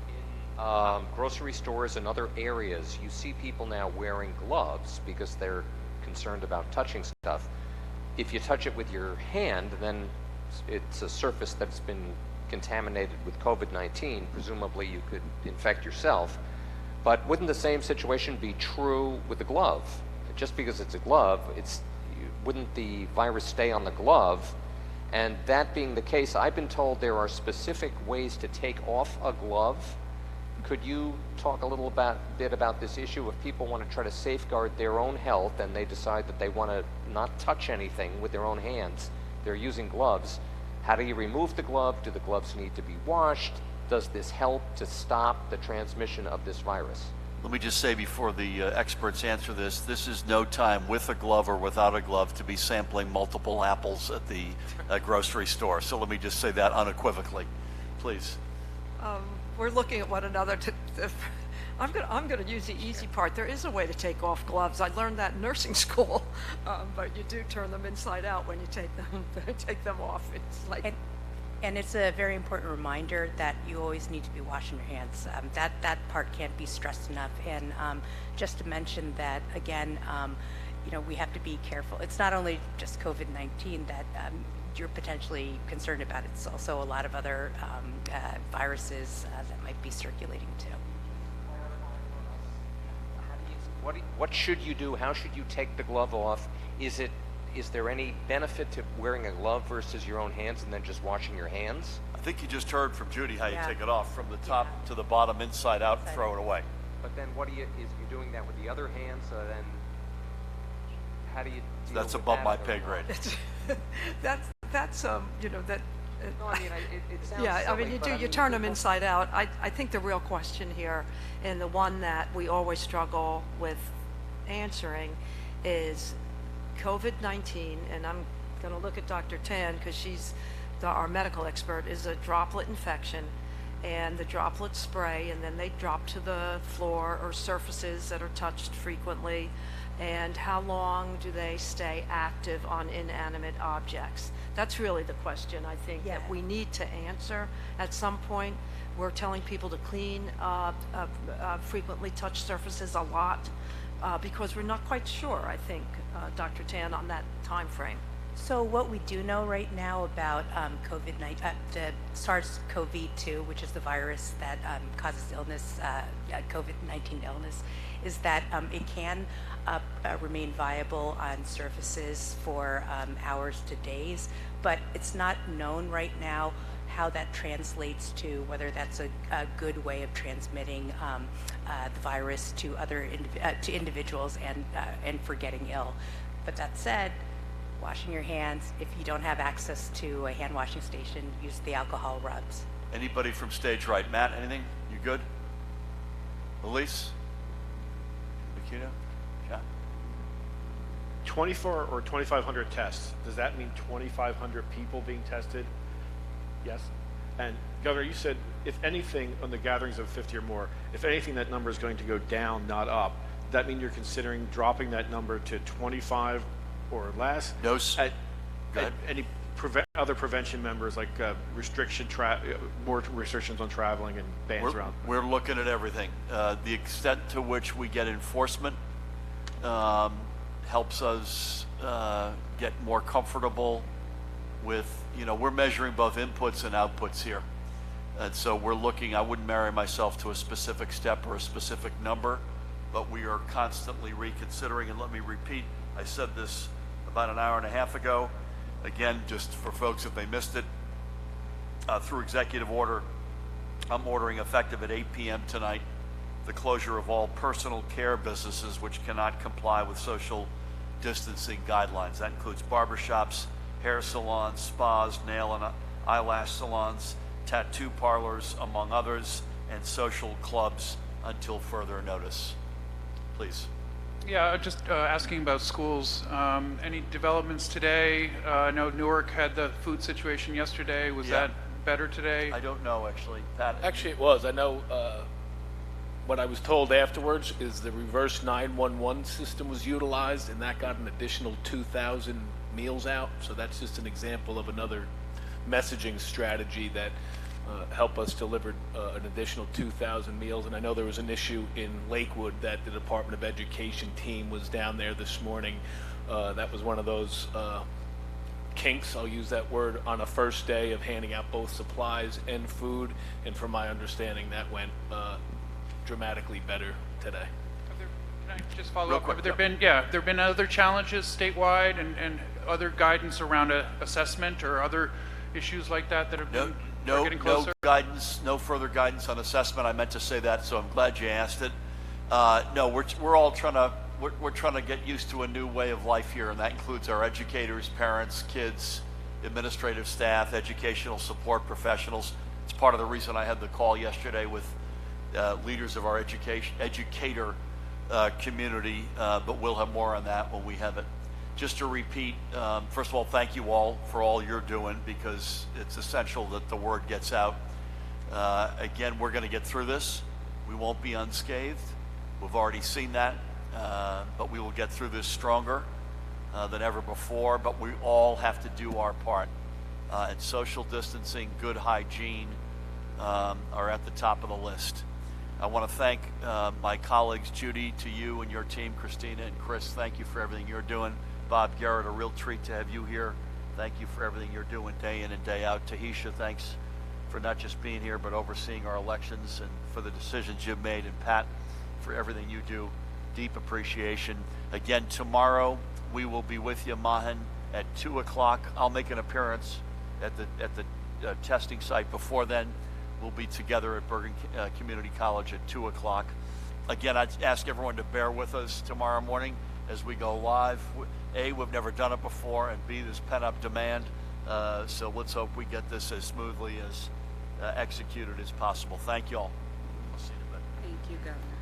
Grocery stores and other areas, you see people now wearing gloves because they're concerned about touching stuff. If you touch it with your hand, then it's a surface that's been contaminated with COVID-19. Presumably you could infect yourself. But wouldn't the same situation be true with a glove? Just because it's a glove, wouldn't the virus stay on the glove? And that being the case, I've been told there are specific ways to take off a glove. Could you talk a little bit about this issue? If people want to try to safeguard their own health and they decide that they want to not touch anything with their own hands, they're using gloves, How do you remove the glove? Do the gloves need to be washed? Does this help to stop the transmission of this virus? Let me just say before the experts answer this is no time with a glove or without a glove to be sampling multiple apples at the grocery store. So let me just say that unequivocally, please. We're looking at one another I'm going to use the easy part. There is a way to take off gloves. I learned that in nursing school, but you do turn them inside out when you take them off. It's like... And it's a very important reminder that you always need to be washing your hands. That part can't be stressed enough. And just to mention that, again, we have to be careful. It's not only just COVID-19 that you're potentially concerned about. It's also a lot of other viruses that might be circulating too. What should you do? How should you take the glove off? Is there any benefit to wearing a glove versus your own hands and then just washing your hands? I think you just heard from Judy how you take it off from the top to the bottom, inside out, and throw it away. But then is you doing that with the other hand? So then how do you deal That's with above that my other pay glove? grade. that's that. No, I mean, it sounds Yeah, I silly, mean, but you turn them inside out. I think the real question here, and the one that we always struggle with answering, is COVID-19, and I'm going to look at Dr. Tan because she's our medical expert, is a droplet infection, and the droplets spray and then they drop to the floor or surfaces that are touched frequently. And how long do they stay active on inanimate objects? That's really the question, I think, that we need to answer at some point. We're telling people to clean frequently touched surfaces a lot because we're not quite sure, I think, Dr. Tan, on that time frame. So what we do know right now about COVID-19, the SARS-CoV-2, which is the virus that causes illness, COVID-19 illness, is that it can remain viable on surfaces for hours to days, but it's not known right now how that translates to whether that's a good way of transmitting the virus to other to individuals and for getting ill. But that said, washing your hands, if you don't have access to a hand washing station, use the alcohol rubs. Anybody from stage right? Matt, anything? You good? Elise? Makita? John? 24 or 2,500 tests. Does that mean 2,500 people being tested? Yes. And Governor, you said if anything on the gatherings of 50 or more, if anything, that number is going to go down, not up. Does that mean you're considering dropping that number to 25 or less? No. Any other prevention members like more restrictions on traveling and bans around? We're looking at everything. The extent to which we get enforcement helps us get more comfortable with, we're measuring both inputs and outputs here. And so we're looking, I wouldn't marry myself to a specific step or a specific number, but we are constantly reconsidering. And let me repeat, I said this about an hour and a half ago. Again, just for folks if they missed it, through executive order, I'm ordering effective at 8 p.m. tonight the closure of all personal care businesses which cannot comply with social distancing guidelines. That includes barbershops, hair salons, spas, nail and eyelash salons, tattoo parlors, among others, and social clubs until further notice. Please. Yeah, just asking about schools. Any developments today? I know Newark had the food situation yesterday. Was that better today? I don't know, actually. Pat? Actually, it was. I know what I was told afterwards is the reverse 911 system was utilized, and that got an additional 2,000 meals out. So that's just an example of another messaging strategy that helped us deliver an additional 2,000 meals. And I know there was an issue in Lakewood that the Department of Education team was down there this morning. That was one of those kinks, I'll use that word, on a first day of handing out both supplies and food. And from my understanding, that went dramatically better today. Can I just follow up? Have there been other challenges statewide and other guidance around assessment or other issues like that have been getting closer? No guidance, no further guidance on assessment. I meant to say that, so I'm glad you asked it. No, we're all trying to get used to a new way of life here, and that includes our educators, parents, kids, administrative staff, educational support professionals. It's part of the reason I had the call yesterday with leaders of our educator community, but we'll have more on that when we have it. Just to repeat, first of all, thank you all for all you're doing, because it's essential that the word gets out. Again, we're going to get through this. We won't be unscathed. We've already seen that, but we will get through this stronger than ever before. But we all have to do our part. And social distancing, good hygiene are at the top of the list. I want to thank my colleagues, Judy, to you and your team, Christina and Chris. Thank you for everything you're doing. Bob Garrett, a real treat to have you here. Thank you for everything you're doing day in and day out. Tahisha, thanks for not just being here, but overseeing our elections and for the decisions you've made. And Pat, for everything you do. Deep appreciation. Again, tomorrow we will be with you, Mahan, at 2 o'clock. I'll make an appearance at the testing site. Before then, we'll be together at Bergen Community College at 2 o'clock. Again, I'd ask everyone to bear with us tomorrow morning as we go live. A, we've never done it before, and B, there's pent-up demand. So let's hope we get this as smoothly as executed as possible. Thank you all. We'll see you in a bit. Thank you, Governor.